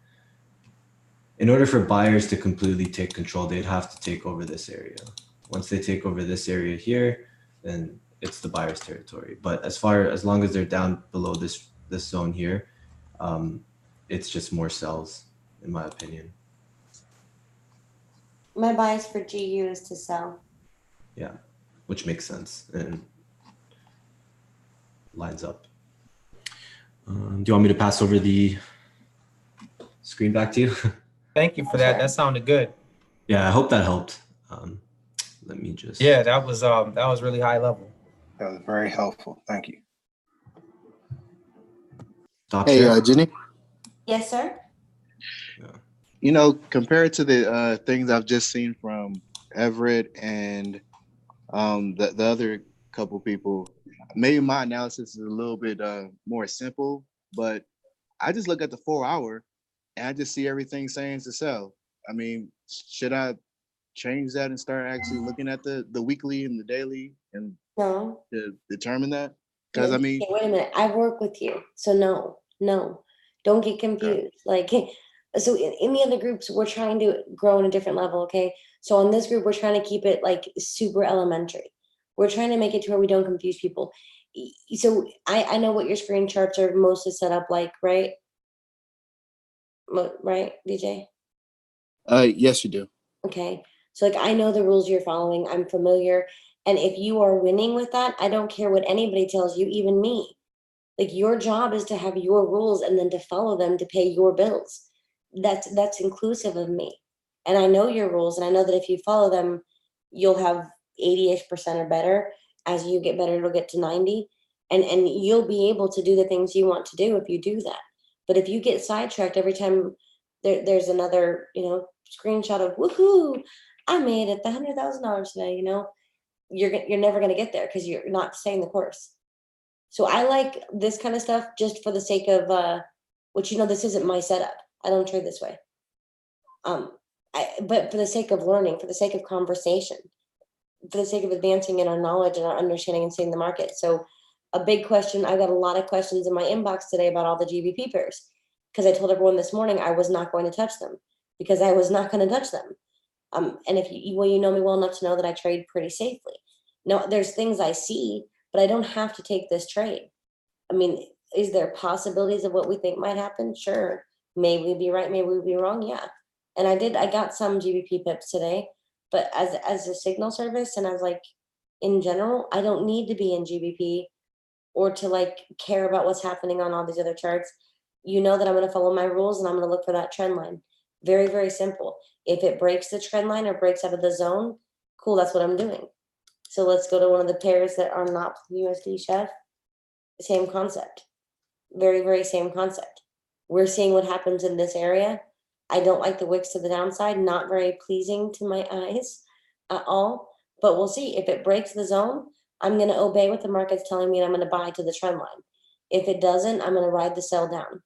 In order for buyers to completely take control, they'd have to take over this area. Once they take over this area here, then it's the buyer's territory. But as long as they're down below this zone here, it's just more sells, in my opinion. My bias for GU is to sell. Yeah, which makes sense and lines up. Do you want me to pass over the screen back to you? Thank you for that. That sounded good. Yeah, I hope that helped. Let me just. Yeah, that was really high level. That was very helpful. Thank you. Stop Hey, share. Jenny. Yes, sir. You know, compared to the things I've just seen from Everett and the other couple people, maybe my analysis is a little bit more simple, but I just look at the 4 hour and I just see everything saying to sell. I mean, should I change that and start actually looking at the weekly and the daily and No. to determine that? Because No, I mean, okay, wait a minute. I work with you, so no, don't get confused. Like, so in the other groups, we're trying to grow on a different level. Okay, so on this group, we're trying to keep it like super elementary. We're trying to make it to where we don't confuse people. So I know what your screen charts are mostly set up like, right? Right, DJ? yes, you do. Okay. So like I know the rules you're following. I'm familiar. And if you are winning with that, I don't care what anybody tells you, even me. Like your job is to have your rules and then to follow them to pay your bills. That's inclusive of me. And I know your rules and I know that if you follow them, you'll have 80-ish% or better. As you get better, it'll get to 90. And you'll be able to do the things you want to do if you do that. But if you get sidetracked every time there's another, screenshot of woohoo, I made it the $100,000 today, you're never going to get there because you're not staying the course. So I like this kind of stuff just for the sake of which this isn't my setup. I don't trade this way. But for the sake of learning, for the sake of conversation, for the sake of advancing in our knowledge and our understanding and seeing the market. So a big question, I got a lot of questions in my inbox today about all the GBP pairs because I told everyone this morning I was not going to touch them because I was not going to touch them. And if you know me well enough to know that I trade pretty safely. Now, there's things I see, but I don't have to take this trade. I mean, is there possibilities of what we think might happen? Sure. May we be right? May we be wrong? Yeah. And I got some GBP pips today, but as a signal service, and I was like, in general, I don't need to be in GBP or to care about what's happening on all these other charts. You know that I'm going to follow my rules and I'm going to look for that trend line. Very, very simple. If it breaks the trend line or breaks out of the zone, cool, that's what I'm doing. So let's go to one of the pairs that are not USD Chef. Same concept. Very, very same concept. We're seeing what happens in this area. I don't like the wicks to the downside, not very pleasing to my eyes at all, but we'll see. If it breaks the zone, I'm going to obey what the market's telling me and I'm going to buy to the trend line. If it doesn't, I'm going to ride the sell down,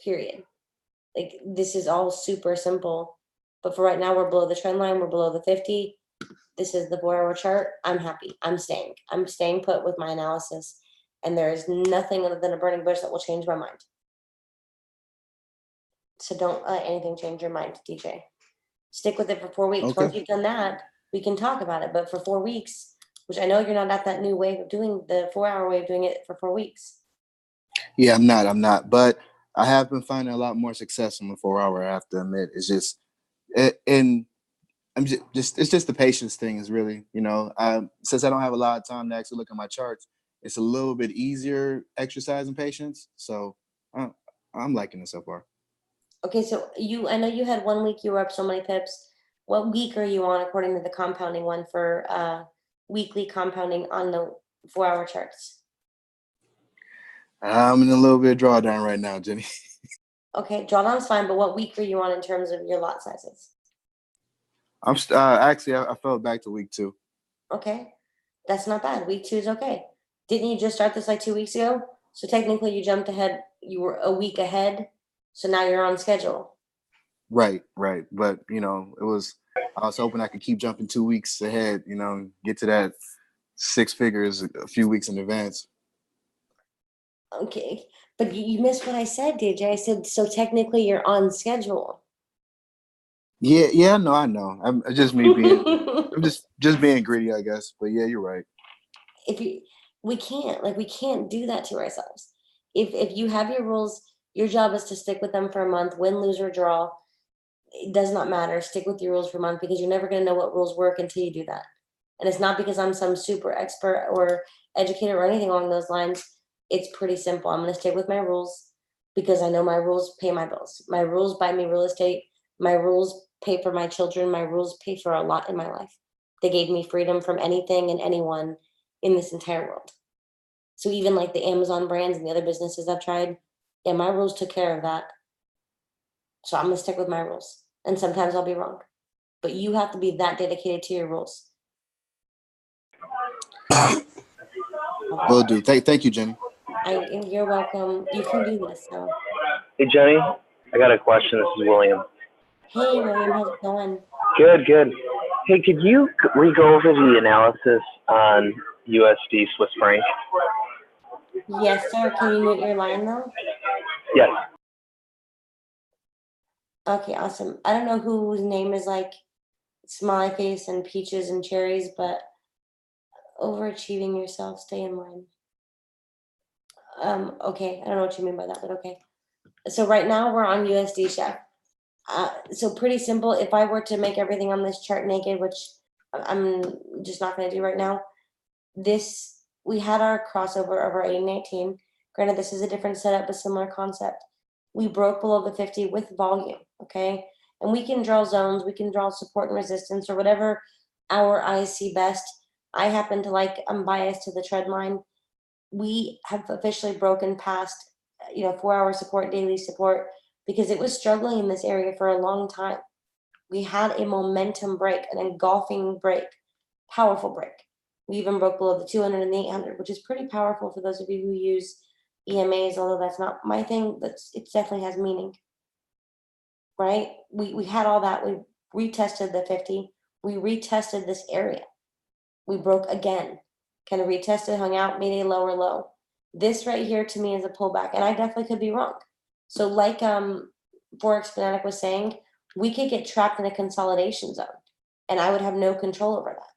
period. This is all super simple, but for right now, we're below the trend line. We're below the 50. This is the 4-hour chart. I'm happy. I'm staying put with my analysis. And there is nothing other than a burning bush that will change my mind. So don't let anything change your mind, DJ. Stick with it for 4 weeks. Okay. Once you've done that, we can talk about it. But for 4 weeks, which I know you're not at that new way of doing the 4-hour way of doing it for 4 weeks. Yeah, I'm not. But I have been finding a lot more success on the 4 hour, I have to admit. It's just, and I'm just it's just the patience thing is really, since I don't have a lot of time to actually look at my charts, it's a little bit easier exercising patience. So I'm liking it so far. Okay, so I know you had 1 week you were up so many pips. What week are you on according to the compounding one for weekly compounding on the 4-hour charts? I'm in a little bit of drawdown right now, Jenny. Okay, drawdown's fine, but what week are you on in terms of your lot sizes? I'm actually I fell back to week 2. Okay, that's not bad. Week 2 is okay. Didn't you just start this 2 weeks ago? So technically you jumped ahead. You were a week ahead. So now you're on schedule. Right. But I was hoping I could keep jumping 2 weeks ahead, get to that 6 figures a few weeks in advance. Okay, but you missed what I said, DJ. I said, so technically you're on schedule. Yeah, I know. I'm just me being, I'm just being greedy, I guess. But yeah, you're right. We can't do that to ourselves. If you have your rules, your job is to stick with them for a month, win, lose, or draw. It does not matter. Stick with your rules for a month because you're never going to know what rules work until you do that. And it's not because I'm some super expert or educator or anything along those lines. It's pretty simple. I'm going to stick with my rules because I know my rules pay my bills. My rules buy me real estate. My rules pay for my children. My rules pay for a lot in my life. They gave me freedom from anything and anyone in this entire world. So even like the Amazon brands and the other businesses I've tried, yeah, my rules took care of that. So I'm gonna stick with my rules. And sometimes I'll be wrong. But you have to be that dedicated to your rules. Will do. Thank you, Jenny. You're welcome. You can do this. So. Hey, Jenny, I got a question. This is William. Hey, William, how's it going? Good, good. Hey, could you re-go over the analysis on USD Swiss franc? Yes, sir. Can you mute your line though? Yes. Okay, awesome. I don't know whose name is like smiley face and peaches and cherries, but overachieving yourself, stay in line. Okay, I don't know what you mean by that, but okay. So right now we're on USD chef. So pretty simple. If I were to make everything on this chart naked, which I'm just not going to do right now, we had our crossover over 1819. Granted, this is a different setup, but similar concept. We broke below the 50 with volume, okay? And we can draw zones, we can draw support and resistance or whatever our eyes see best. I happen to I'm biased to the trend line. We have officially broken past, 4-hour support, daily support, because it was struggling in this area for a long time. We had a momentum break, an engulfing break, powerful break. We even broke below the 200 and the 800, which is pretty powerful for those of you who use EMAs, although that's not my thing, but it definitely has meaning, right? We had all that. We retested the 50. We retested this area. We broke again, kind of retested, hung out, made a lower low. This right here to me is a pullback, and I definitely could be wrong. So like Forex Fanatic was saying, we could get trapped in a consolidation zone, and I would have no control over that.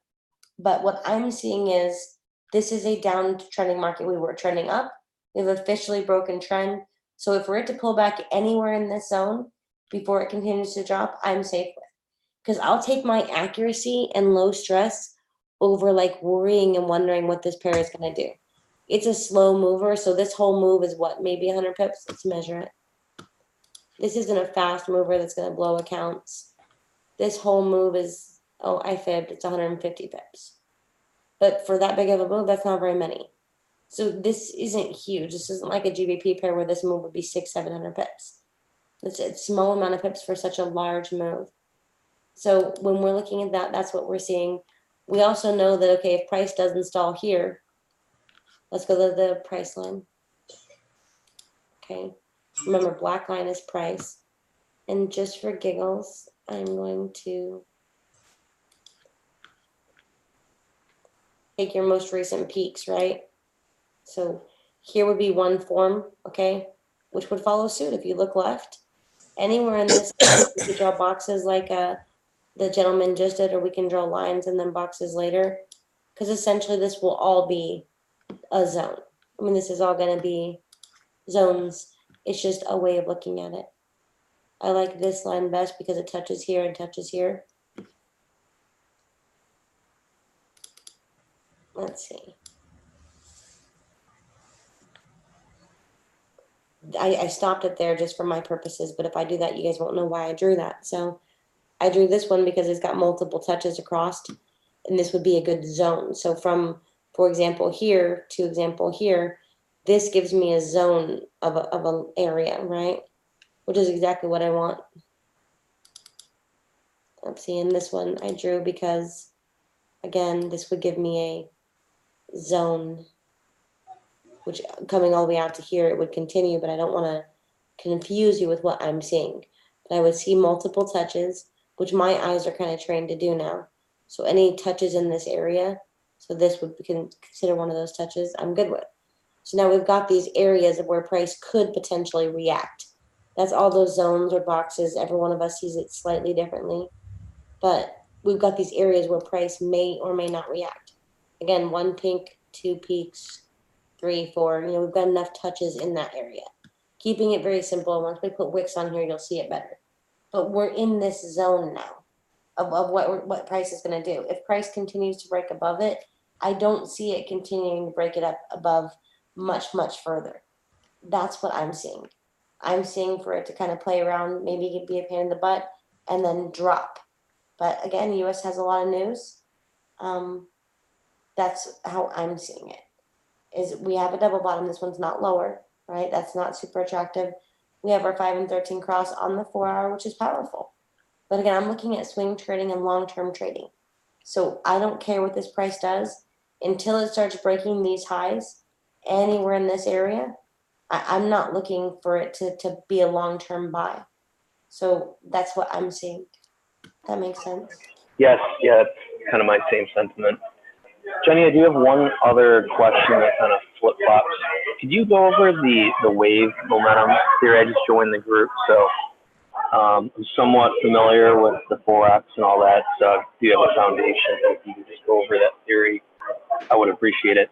But what I'm seeing is this is a downtrending market. We were trending up. We've officially broken trend. So if we're to pull back anywhere in this zone before it continues to drop, I'm safe with. Because I'll take my accuracy and low stress over worrying and wondering what this pair is going to do. It's a slow mover. So this whole move is what, maybe 100 pips? Let's measure it. This isn't a fast mover that's going to blow accounts. This whole move is, I fibbed, it's 150 pips. But for that big of a move, that's not very many. So this isn't huge. This isn't like a GBP pair where this move would be 600-700 pips. It's a small amount of pips for such a large move. So when we're looking at that, that's what we're seeing. We also know that, okay, if price does install here, let's go to the price line. Okay. Remember, black line is price. And just for giggles, I'm going to take your most recent peaks, right? So here would be one form, okay, which would follow suit. If you look left, anywhere in this, we could draw boxes like the gentleman just did, or we can draw lines and then boxes later, because essentially this will all be a zone. I mean, this is all going to be zones. It's just a way of looking at it. I like this line best because it touches here and touches here. Let's see. I stopped it there just for my purposes, but if I do that, you guys won't know why I drew that. So I drew this one because it's got multiple touches across, and this would be a good zone. So from, for example, here to example here, this gives me a zone of an area, right? Which is exactly what I want. Let's see, in this one I drew because, again, this would give me a zone, which coming all the way out to here, it would continue, but I don't want to confuse you with what I'm seeing. But I would see multiple touches, which my eyes are kind of trained to do now. So any touches in this area, so this would be consider one of those touches, I'm good with. So now we've got these areas of where price could potentially react. That's all those zones or boxes. Every one of us sees it slightly differently. But we've got these areas where price may or may not react. Again, 1 pink, 2 peaks, 3, 4. We've got enough touches in that area. Keeping it very simple. Once we put wicks on here, you'll see it better. But we're in this zone now of what price is going to do. If price continues to break above it, I don't see it continuing to break it up above much, much further. That's what I'm seeing. I'm seeing for it to kind of play around, maybe be a pain in the butt, and then drop. But again, the US has a lot of news. That's how I'm seeing it. Is we have a double bottom. This one's not lower, right? That's not super attractive. We have our 5 and 13 cross on the 4 hour, which is powerful. But again, I'm looking at swing trading and long-term trading. So I don't care what this price does until it starts breaking these highs anywhere in this area. I'm not looking for it to be a long-term buy. So that's what I'm seeing. That makes sense. Yes, yeah, it's kind of my same sentiment. Jenny, I do have one other question that kind of flip-flops. Could you go over the wave momentum theory? I just joined the group, so I'm somewhat familiar with the Forex and all that, so if you have a foundation, if you could just go over that theory, I would appreciate it.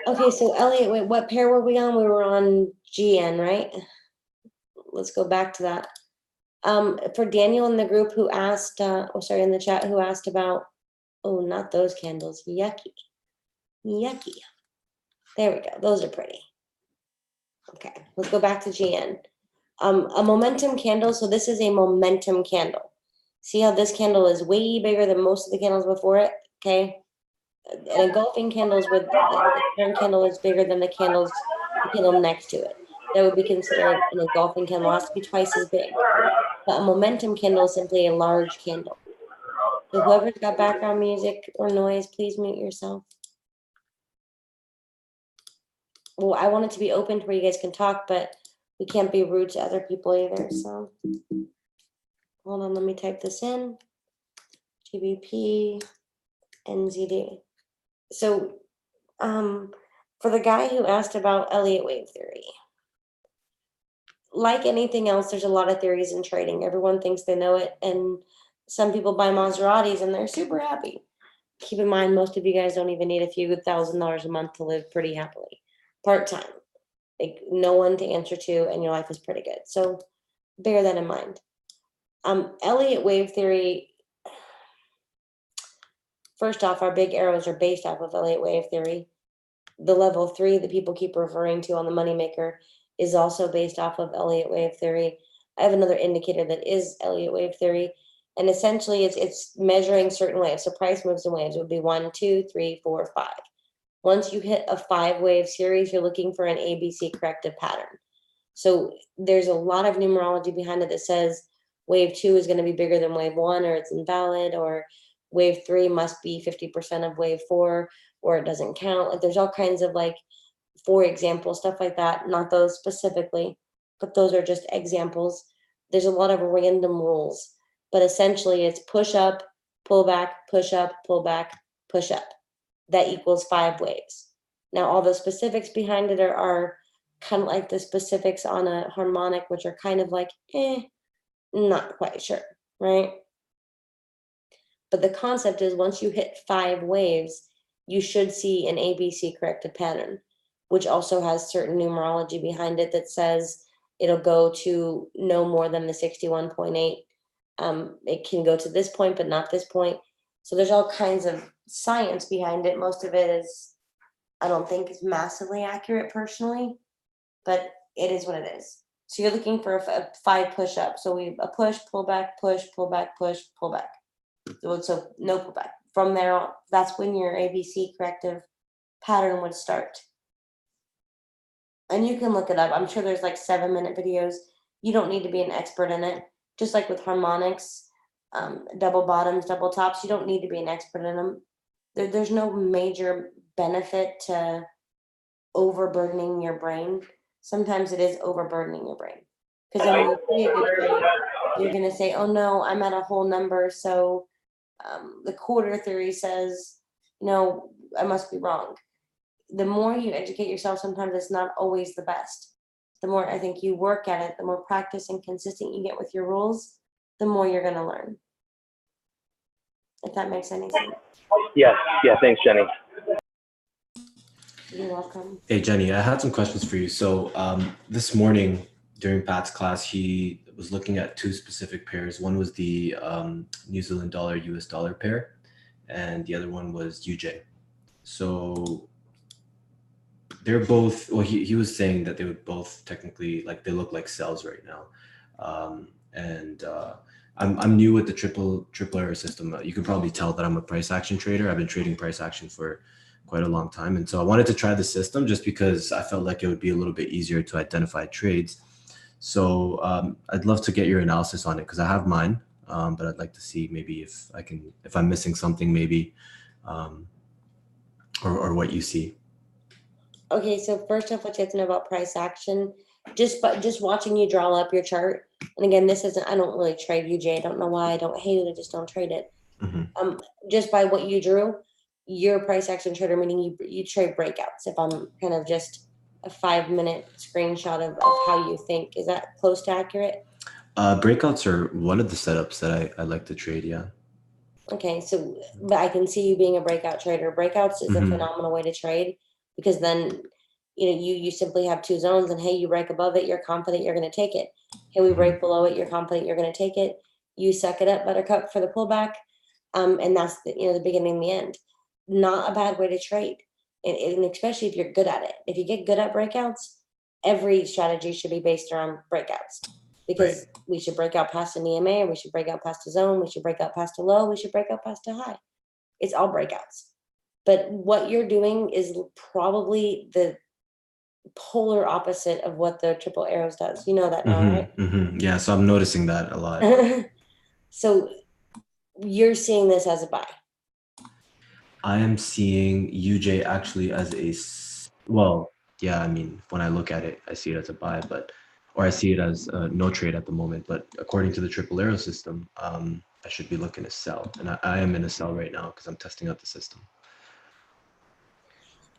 Okay, so Elliot, wait, what pair were we on? We were on GN, right? Let's go back to that. For Daniel in the group who asked, in the chat, who asked about, oh, not those candles, yucky. There we go, those are pretty. Okay, let's go back to GN. A momentum candle, so this is a momentum candle. See how this candle is way bigger than most of the candles before it, okay? An engulfing candle is where the current candle is bigger than the candle next to it. That would be considered an engulfing candle. It has to be twice as big. But a momentum candle is simply a large candle. So whoever's got background music or noise, please mute yourself. Well, I want it to be open to where you guys can talk, but we can't be rude to other people either. So hold on, let me type this in. GBP NZD. So for the guy who asked about Elliott wave theory, like anything else, there's a lot of theories in trading. Everyone thinks they know it, and some people buy Maseratis and they're super happy. Keep in mind, most of you guys don't even need a few $1,000s a month to live pretty happily. Part-time, like no one to answer to, and your life is pretty good. So bear that in mind. Elliott wave theory, first off, our big arrows are based off of Elliott wave theory. The level 3 that people keep referring to on the moneymaker is also based off of Elliott wave theory. I have another indicator that is Elliott wave theory, and essentially it's measuring certain waves. So price moves in waves. It would be 1, 2, 3, 4, 5. Once you hit a 5-wave series, you're looking for an ABC corrective pattern. So there's a lot of numerology behind it that says wave 2 is going to be bigger than wave 1, or it's invalid, or wave 3 must be 50% of wave 4, or it doesn't count. Like there's all kinds of, like, for example, stuff like that. Not those specifically, but those are just examples. There's a lot of random rules, but essentially it's push up, pull back, push up, pull back, push up. That equals 5 waves. Now, all the specifics behind it are kind of like the specifics on a harmonic, which are kind of like, not quite sure, right? But the concept is once you hit 5 waves, you should see an ABC corrective pattern, which also has certain numerology behind it that says it'll go to no more than the 61.8. It can go to this point, but not this point. So there's all kinds of science behind it. Most of it is, I don't think, is massively accurate personally, but it is what it is. So you're looking for a 5 push-up. So a push, pull back, push, pull back, push, pull back. So no pullback. From there on, that's when your ABC corrective pattern would start. And you can look it up. I'm sure there's like 7-minute videos. You don't need to be an expert in it. Just like with harmonics, double bottoms, double tops, you don't need to be an expert in them. There's no major benefit to overburdening your brain. Sometimes it is overburdening your brain. Because then when you play a good trade, you're going to say, oh no, I'm at a whole number. So the quarter theory says, no, I must be wrong. The more you educate yourself, sometimes it's not always the best. The more I think you work at it, the more practice and consistent you get with your rules, the more you're going to learn. If that makes any sense. Yes, yeah, thanks, Jenny. You're welcome. Hey, Jenny, I had some questions for you. So this morning during Pat's class, he was looking at 2 specific pairs. One was the New Zealand dollar, US dollar pair, and the other one was UJ. So they're both, well, he was saying that they would both technically, like, they look like sells right now. I'm new with the triple error system. You can probably tell that I'm a price action trader. I've been trading price action for quite a long time. And so I wanted to try the system just because I felt like it would be a little bit easier to identify trades. So I'd love to get your analysis on it because I have mine, but I'd like to see maybe if I'm missing something maybe, or what you see. Okay, so first off, what you have to know about price action, just watching you draw up your chart. And again, I don't really trade UJ. I don't know why I don't hate it. I just don't trade it. Mm-hmm. Just by what you drew, you're a price action trader, meaning you trade breakouts. If I'm kind of just a 5-minute screenshot of how you think, is that close to accurate? Breakouts are one of the setups that I like to trade. Yeah. Okay, so but I can see you being a breakout trader. Breakouts is a Mhm. phenomenal way to trade because then you simply have two zones, and hey, you break above it, you're confident you're going to take it. Hey, we break below it, you're confident you're going to take it. You suck it up, buttercup, for the pullback, and that's the beginning and the end. Not a bad way to trade, and especially if you're good at it. If you get good at breakouts, every strategy should be based around breakouts. Because we should break out past an EMA, or we should break out past a zone, we should break out past a low, we should break out past a high. It's all breakouts. But what you're doing is probably the polar opposite of what the triple arrows does. You know that now, right? Yeah, so I'm noticing that a lot. So you're seeing this as a buy. I am seeing UJ actually as well, yeah, I mean, when I look at it, I see it as a buy, or I see it as no trade at the moment. But according to the triple arrow system, I should be looking to sell. And I am in a sell right now because I'm testing out the system.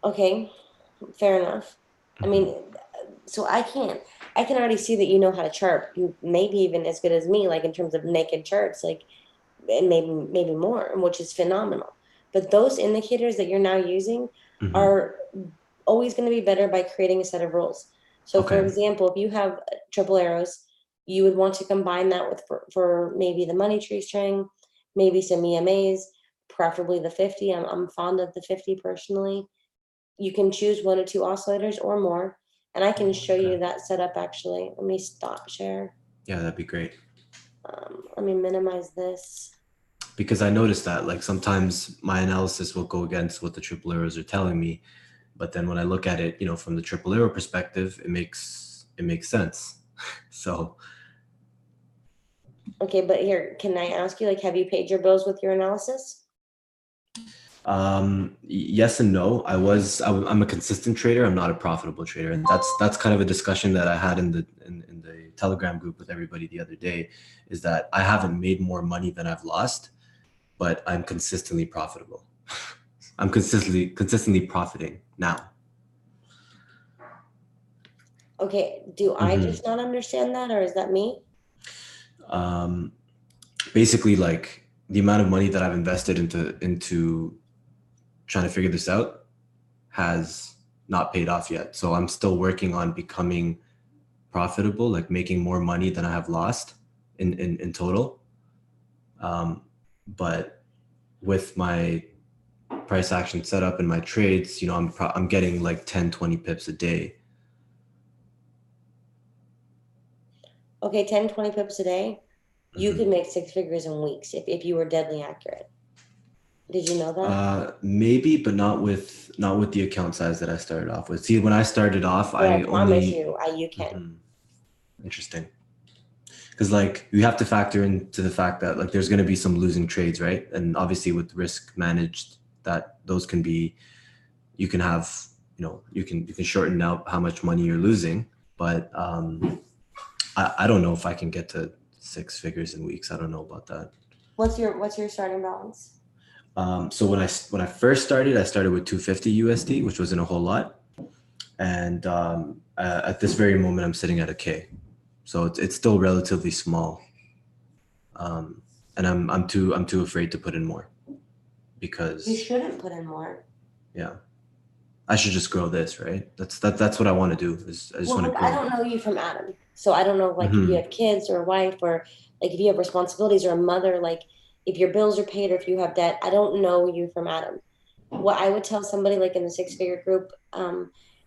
Okay, fair enough. I mean, so I can already see that you know how to chart, maybe even as good as me, like in terms of naked charts, like, and maybe more, which is phenomenal. But those indicators that you're now using are always going to be better by creating a set of rules. So for example, if you have triple arrows, you would want to combine that with for maybe the money tree string, maybe some EMAs, preferably the 50. I'm fond of the 50 personally. You can choose 1 or 2 oscillators or more, and I can show you that setup actually. Let me stop share. Yeah, that'd be great. Let me minimize this. Because I noticed that like sometimes my analysis will go against what the triple arrows are telling me. But then when I look at it, from the triple arrow perspective, it makes sense. So. Okay, but here, can I ask you, like, have you paid your bills with your analysis? Yes and no. I'm a consistent trader. I'm not a profitable trader. And that's kind of a discussion that I had in the Telegram group with everybody the other day, is that I haven't made more money than I've lost, but I'm consistently profitable. I'm consistently profiting now. Okay, do I just not understand that, or is that me? Basically, like the amount of money that I've invested into trying to figure this out has not paid off yet. So I'm still working on becoming profitable, like making more money than I have lost in total. But with my price action setup and my trades, I'm getting like 10, 20 pips a day. Okay, 10, 20 pips a day. You could make 6 figures in weeks if you were deadly accurate. Did you know that? Maybe, but not with the account size that I started off with. See, when I started off, I promise you can. Interesting. Because like you have to factor into the fact that like there's going to be some losing trades, right? And obviously with risk managed, that those can be, you can have, you can shorten out how much money you're losing. But I don't know if I can get to 6 figures in weeks. I don't know about that. What's your starting balance? So when I first started, I started with 250 USD, which wasn't a whole lot. And at this very moment, I'm sitting at $1,000. So it's still relatively small. And I'm too afraid to put in more, because you shouldn't put in more. Yeah. I should just grow this, right? That's what I want to do. I just want to grow. I don't know you from Adam. So I don't know, like, if you have kids or a wife, or like if you have responsibilities, or a mother, like if your bills are paid or if you have debt. I don't know you from Adam. What I would tell somebody like in the 6-figure group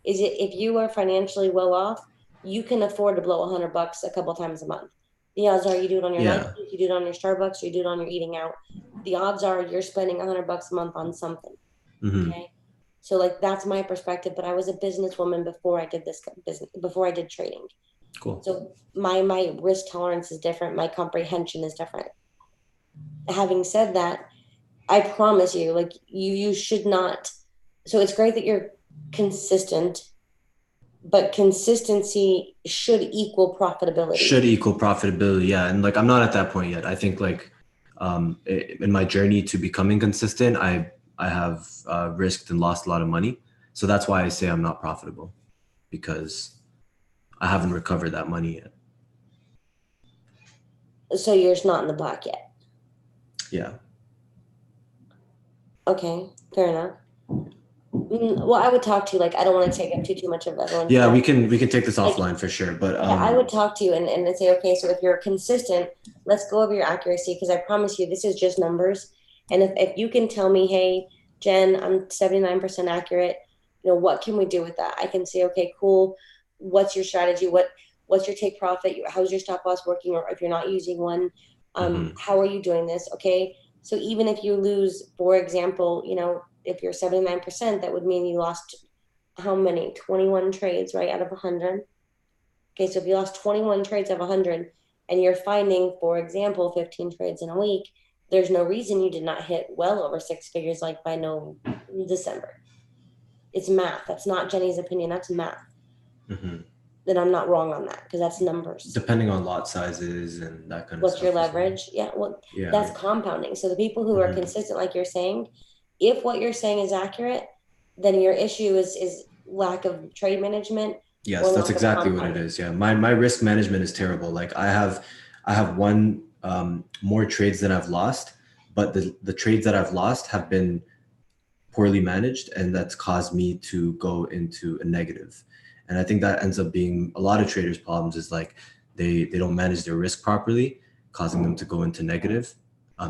is if you are financially well off, you can afford to blow $100 a couple times a month. The odds are you do it on your Yeah. lunch, you do it on your Starbucks, you do it on your eating out. The odds are you're spending $100 a month on something. Mhm. Okay. So like that's my perspective, but I was a businesswoman before I did this business, before I did trading. Cool. So my risk tolerance is different. My comprehension is different. Having said that, I promise you, like you should not. So it's great that you're consistent, but consistency should equal profitability. Should equal profitability, yeah. And like I'm not at that point yet. I think like in my journey to becoming consistent, I have risked and lost a lot of money. So that's why I say I'm not profitable, because I haven't recovered that money yet. So you're just not in the black yet. Yeah. Okay, fair enough. Well, I would talk to you, like, I don't want to take up too much of everyone's Yeah, time. we can take this Like, offline for sure. But Yeah, I would talk to you and say, okay, so if you're consistent, let's go over your accuracy, because I promise you this is just numbers. And if you can tell me, hey, Jen, I'm 79% accurate, you know, what can we do with that? I can say, okay, cool. What's your strategy? What's your take profit? How's your stop loss working? Or if you're not using one, how are you doing this? Okay. So even if you lose, for example, you know, if you're 79%, that would mean you lost how many? 21 trades, right, out of 100. Okay, so if you lost 21 trades of 100 and you're finding, for example, 15 trades in a week, there's no reason you did not hit well over six figures like by December. It's math. That's not Jenny's opinion. That's math. Mhm. Then I'm not wrong on that, because that's numbers. Depending on lot sizes and that kind of What's stuff. your as well. leverage? Yeah, well, Yeah. that's compounding. So the people who are Mhm. consistent, like you're saying, if what you're saying is accurate, then your issue is lack of trade management. Yes, that's exactly what it is. Yeah, my risk management is terrible. Like I have won more trades than I've lost, but the trades that I've lost have been poorly managed, and that's caused me to go into a negative. And I think that ends up being a lot of traders' problems, is like they don't manage their risk properly, causing them to go into negative,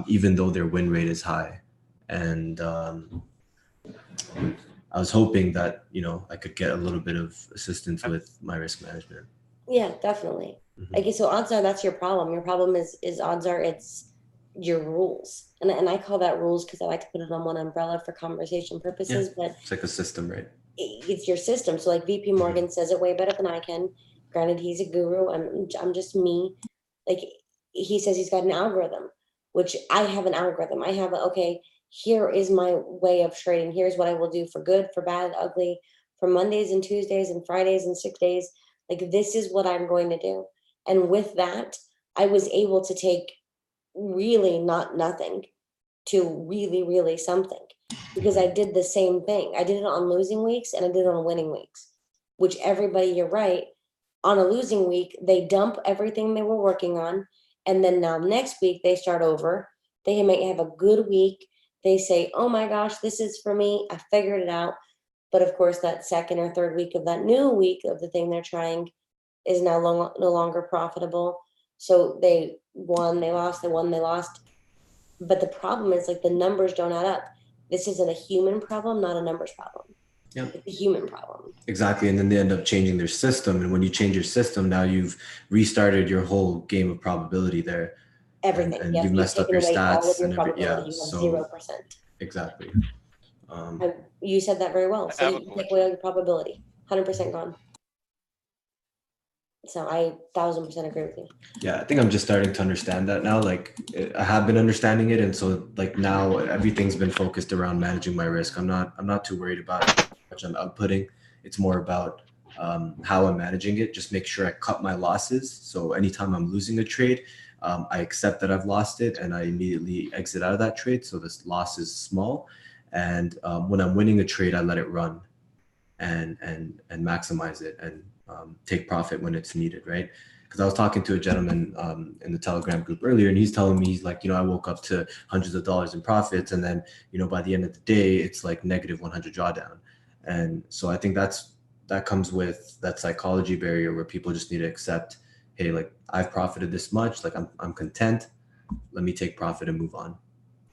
even though their win rate is high. And I was hoping that, you know, I could get a little bit of assistance with my risk management. Yeah, definitely. Mhm. Okay, so odds are that's your problem. Your problem is odds are it's your rules. And I call that rules because I like to put it on one umbrella for conversation purposes, but It's like a system, right? it's your system. So like VP Morgan says it way better than I can. Granted, he's a guru. I'm just me. Like he says he's got an algorithm, which I have an algorithm. I have okay, here is my way of trading. Here's what I will do for good, for bad, ugly, for Mondays and Tuesdays and Fridays and 6 days. Like this is what I'm going to do. And with that, I was able to take really not nothing to really, really something, because I did the same thing. I did it on losing weeks and I did it on winning weeks, which everybody, you're right, on a losing week, they dump everything they were working on. And then now next week they start over. They might have a good week. They say, oh my gosh, this is for me. I figured it out. But of course, that second or third week of that new week of the thing they're trying is now no longer profitable. So they won, they lost, they won, they lost. But the problem is like the numbers don't add up. This isn't a human problem, not a numbers problem. Yep. It's a human problem. Exactly. And then they end up changing their system. And when you change your system, now you've restarted your whole game of probability there. Everything. And you've messed up your stats and everything. Yeah. You have So 0%. exactly. You said that very well. I So have you a take question. away all your probability. 100% gone. So I 1000% agree with you. Yeah, I think I'm just starting to understand that now. Like I have been understanding it, and so like now everything's been focused around managing my risk. I'm not too worried about how much I'm outputting. It's more about how I'm managing it. Just make sure I cut my losses. So anytime I'm losing a trade, I accept that I've lost it, and I immediately exit out of that trade. So this loss is small, and when I'm winning a trade, I let it run, and maximize it and take profit when it's needed, right? Because I was talking to a gentleman in the Telegram group earlier, and he's telling me, he's like, you know, I woke up to hundreds of dollars in profits, and then, you know, by the end of the day, it's like negative 100 drawdown. And so I think that comes with that psychology barrier where people just need to accept, hey, like I've profited this much, like I'm content. Let me take profit and move on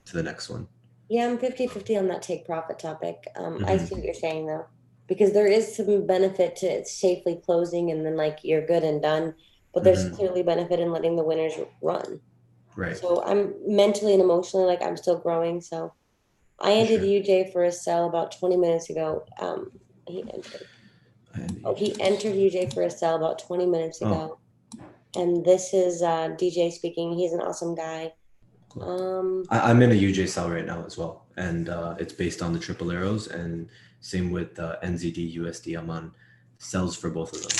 to the next one. Yeah, I'm 50-50 on that take profit topic. I see what you're saying though, because there is some benefit to safely closing and then like you're good and done. but there's clearly benefit in letting the winners run. Right. So I'm mentally and emotionally like I'm still growing. So I ended UJ for a sell about 20 minutes ago. He entered. He entered UJ for a sell about 20 minutes ago. And this is DJ speaking. He's an awesome guy. Cool. I'm in a UJ sell right now as well, and it's based on the triple arrows, and same with NZD USD. I'm on sells for both of them.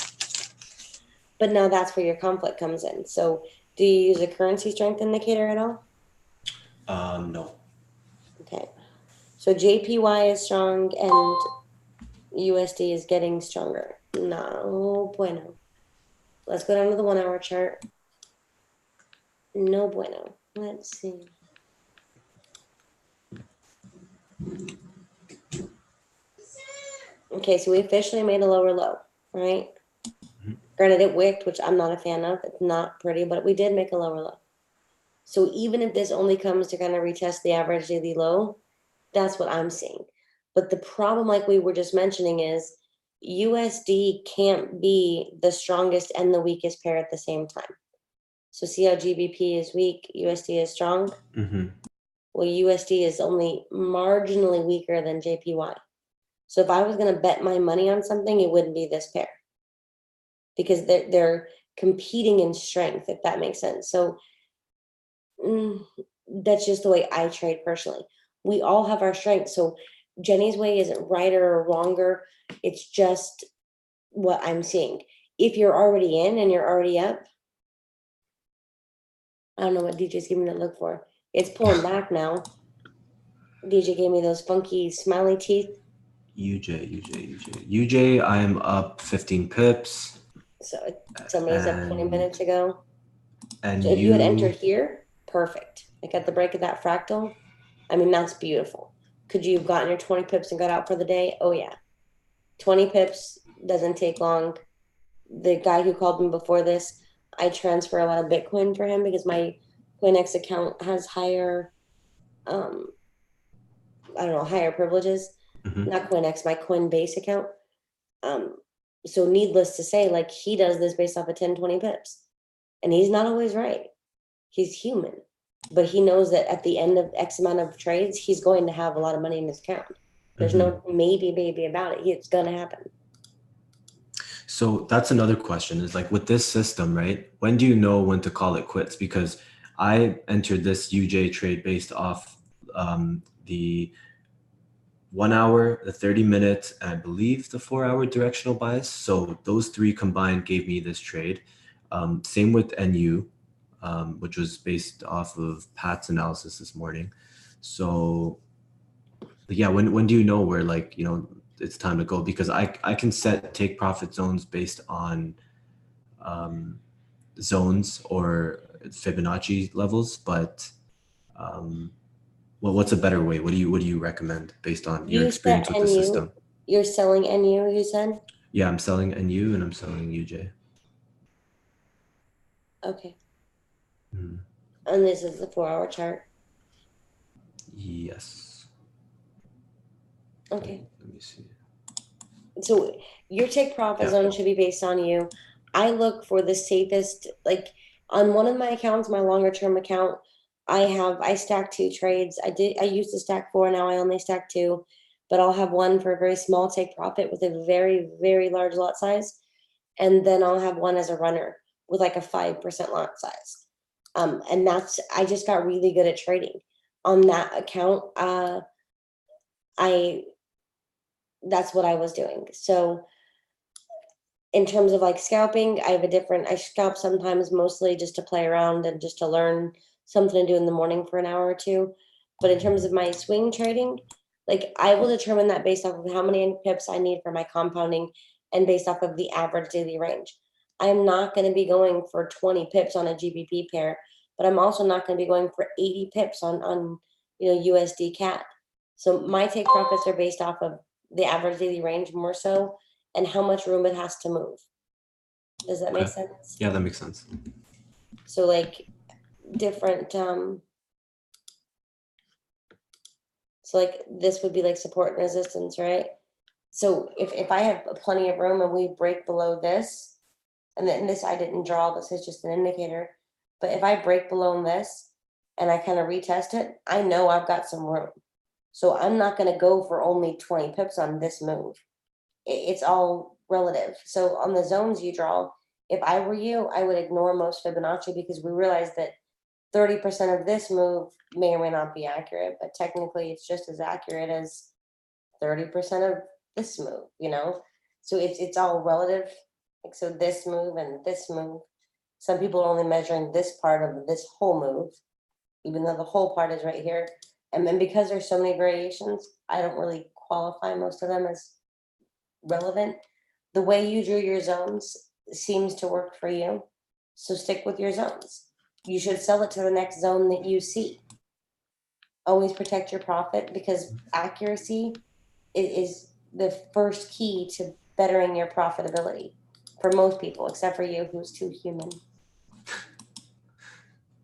But now that's where your conflict comes in. So do you use a currency strength indicator at all? No. Okay. So JPY is strong and USD is getting stronger. No bueno. Let's go down to the 1 hour chart. No bueno. Let's see. Okay, so we officially made a lower low, right? Granted, it wicked, which I'm not a fan of. It's not pretty, but we did make a lower low. So even if this only comes to kind of retest the average daily low, that's what I'm seeing. But the problem, like we were just mentioning, is USD can't be the strongest and the weakest pair at the same time. So see how GBP is weak, USD is strong? Well, USD is only marginally weaker than JPY. So if I was going to bet my money on something, it wouldn't be this pair. Because they're competing in strength, if that makes sense. So that's just the way I trade personally. We all have our strengths. So Jenny's way isn't righter or wronger. It's just what I'm seeing. If you're already in and you're already up, I don't know what DJ's giving me to look for. It's pulling back now. DJ gave me those funky smiley teeth. UJ, I'm up 15 pips. So somebody's up 20 minutes ago. And so if you had entered here, perfect. Like at the break of that fractal, I mean, that's beautiful. Could you have gotten your 20 pips and got out for the day? Oh, yeah. 20 pips doesn't take long. The guy who called me before this, I transfer a lot of Bitcoin for him because my CoinX account has higher, higher privileges. Not CoinX, my Coinbase account. So needless to say, like he does this based off of 10, 20 pips. And he's not always right. He's human. But he knows that at the end of X amount of trades, he's going to have a lot of money in his account. There's no maybe baby about it. It's going to happen. So that's another question is like with this system, right? When do you know when to call it quits? Because I entered this UJ trade based off the 1 hour, the 30 minutes, and I believe the 4 hour directional bias. So those three combined gave me this trade. Same with NU, which was based off of Pat's analysis this morning. So yeah, when do you know where like, you know, it's time to go? Because I can set take profit zones based on zones or Fibonacci levels, but well, what's a better way? What do you recommend based on your experience with the system? You're selling NU, you said? Yeah, I'm selling NU and I'm selling UJ. Okay. And this is the 4 hour chart. Yes. Okay. Let me see. So your take profit zone should be based on you. I look for the safest, like on one of my accounts, my longer term account, I stack 2 trades. I used to stack 4, now I only stack 2, but I'll have one for a very small take profit with a very, very large lot size. And then I'll have one as a runner with like a 5% lot size. And I just got really good at trading on that account. That's what I was doing. So in terms of like scalping, I scalp sometimes mostly just to play around and just to learn something to do in the morning for an hour or two. But in terms of my swing trading, like I will determine that based off of how many pips I need for my compounding and based off of the average daily range. I'm not going to be going for 20 pips on a GBP pair, but I'm also not going to be going for 80 pips on USD CAD. So my take profits are based off of the average daily range more so, and how much room it has to move. Does that make sense? Yeah, that makes sense. So like different, so like this would be like support and resistance, right? So if I have plenty of room and we break below this, and then this I didn't draw, this is just an indicator. But if I break below this and I kind of retest it, I know I've got some room. So I'm not going to go for only 20 pips on this move. It's all relative. So on the zones you draw, if I were you, I would ignore most Fibonacci, because we realize that 30% of this move may or may not be accurate, but technically it's just as accurate as 30% of this move, you know? So it's all relative. Like, so this move and this move, some people are only measuring this part of this whole move, even though the whole part is right here. And then because there's so many variations, I don't really qualify most of them as relevant. The way you drew your zones seems to work for you. So stick with your zones. You should sell it to the next zone that you see. Always protect your profit, because accuracy is the first key to bettering your profitability for most people, except for you, who's too human.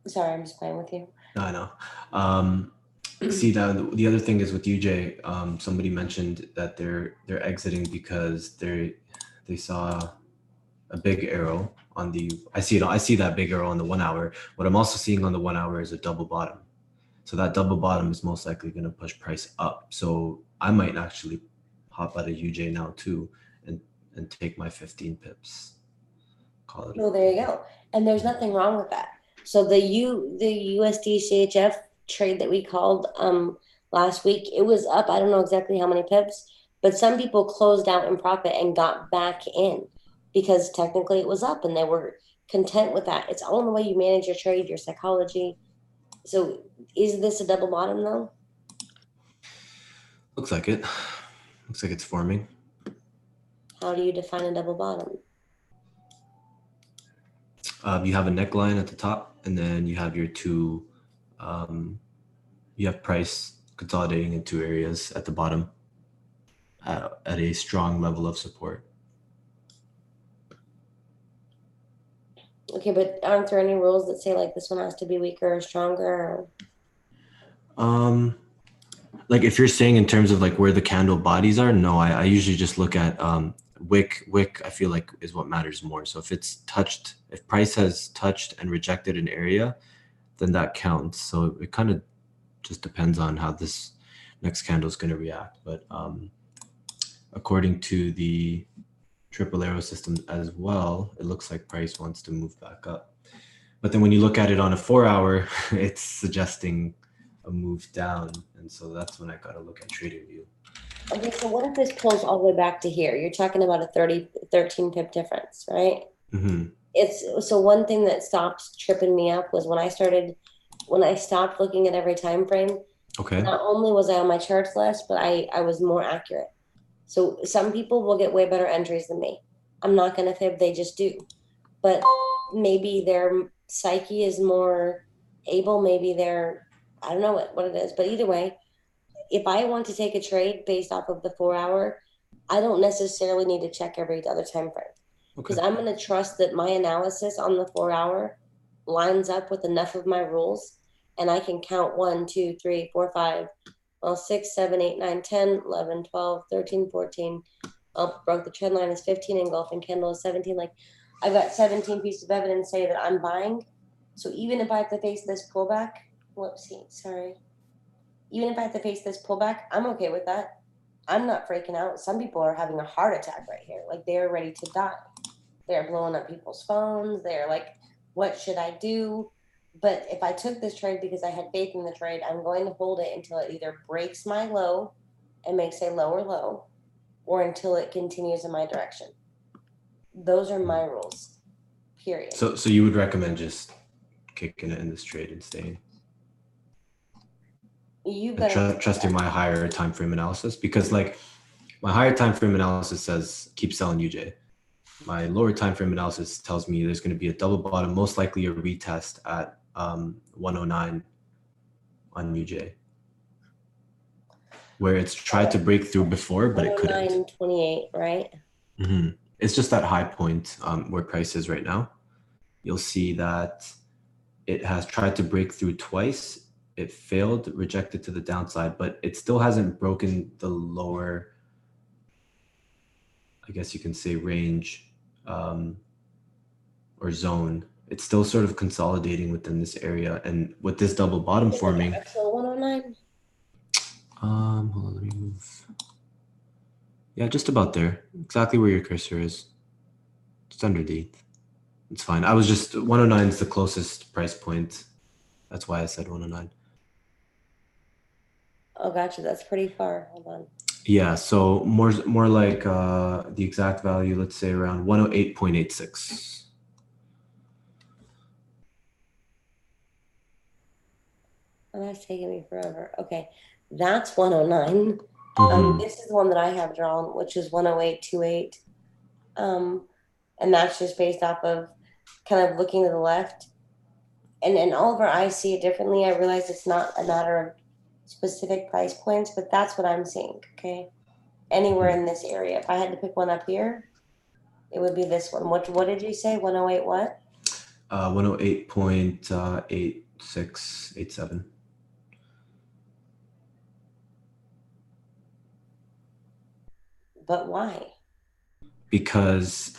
Sorry, I'm just playing with you. No, I know. See, the other thing is with UJ, somebody mentioned that they're exiting because they saw a big arrow on the, I see that big arrow on the 1 hour. What I'm also seeing on the 1 hour is a double bottom. So that double bottom is most likely going to push price up. So I might actually hop out of UJ now too and take my 15 pips. Call it. Well, there you go. And there's nothing wrong with that. So the USD CHF trade that we called last week, it was up. I don't know exactly how many pips, but some people closed out in profit and got back in because technically it was up and they were content with that. It's all in the way you manage your trade, your psychology. So is this a double bottom though? Looks like it. Looks like it's forming. How do you define a double bottom? You have a neckline at the top, and then you have your two, you have price consolidating in two areas at the bottom at a strong level of support. Okay, but aren't there any rules that say like this one has to be weaker or stronger? Or... Like if you're saying in terms of like where the candle bodies are, no, I usually just look at wick, I feel like is what matters more. So if it's touched, if price has touched and rejected an area, then that counts. So it kind of just depends on how this next candle is going to react. But according to the triple arrow system as well, it looks like price wants to move back up. But then when you look at it on a 4 hour, it's suggesting a move down. And so that's when I got to look at trading view. Okay, so what if this pulls all the way back to here? You're talking about a 13 pip difference, right? Mm-hmm. It's so one thing that stopped tripping me up was when I stopped looking at every time frame. Okay. Not only was I on my charts less, but I was more accurate. So some people will get way better entries than me. I'm not going to fib, they just do. But maybe their psyche is more able, maybe they're, I don't know what it is, but either way, if I want to take a trade based off of the 4 hour, I don't necessarily need to check every other time frame, because I'm going to trust that my analysis on the 4 hour lines up with enough of my rules, and I can count 1, 2, 3, 4, 5, well, 6, 7, 8, 9, 10, 11, 12, 13, 14. Oh, broke the trend line is 15, engulfing candle is 17. Like I've got 17 pieces of evidence say that I'm buying. So even if I have to face this pullback, whoopsie, sorry. Even if I have to face this pullback, I'm okay with that. I'm not freaking out. Some people are having a heart attack right here. Like they're ready to die. They're blowing up people's phones. They're like, what should I do? But if I took this trade because I had faith in the trade, I'm going to hold it until it either breaks my low and makes a lower low, or until it continues in my direction. Those are my rules, period. So you would recommend just kicking it in this trade and staying? You better trusting my higher time frame analysis, because like my higher time frame analysis says keep selling UJ. My lower time frame analysis tells me there's going to be a double bottom, most likely a retest at 109 on UJ, where it's tried to break through before, but it couldn't. 28, right? Mm-hmm. It's just that high point where price is right now. You'll see that it has tried to break through twice. It failed, rejected to the downside, but it still hasn't broken the lower, I guess you can say, range or zone. It's still sort of consolidating within this area, and with this double bottom forming. Actual 109. Hold on, let me move. Yeah, just about there. Exactly where your cursor is. Just underneath. It's fine. I was just 109 is the closest price point. That's why I said 109. Oh, gotcha. That's pretty far. Hold on. Yeah, so more like the exact value, let's say around 108.86. Oh, that's taking me forever. Okay, that's 109. Mhm. This is the one that I have drawn, which is 108.28. And that's just based off of kind of looking to the left. And Oliver, I see it differently. I realize it's not a matter of specific price points, but that's what I'm seeing. Okay, anywhere in this area. If I had to pick one up here, it would be this one. What did you say? 108 what? 108.8687. But why? Because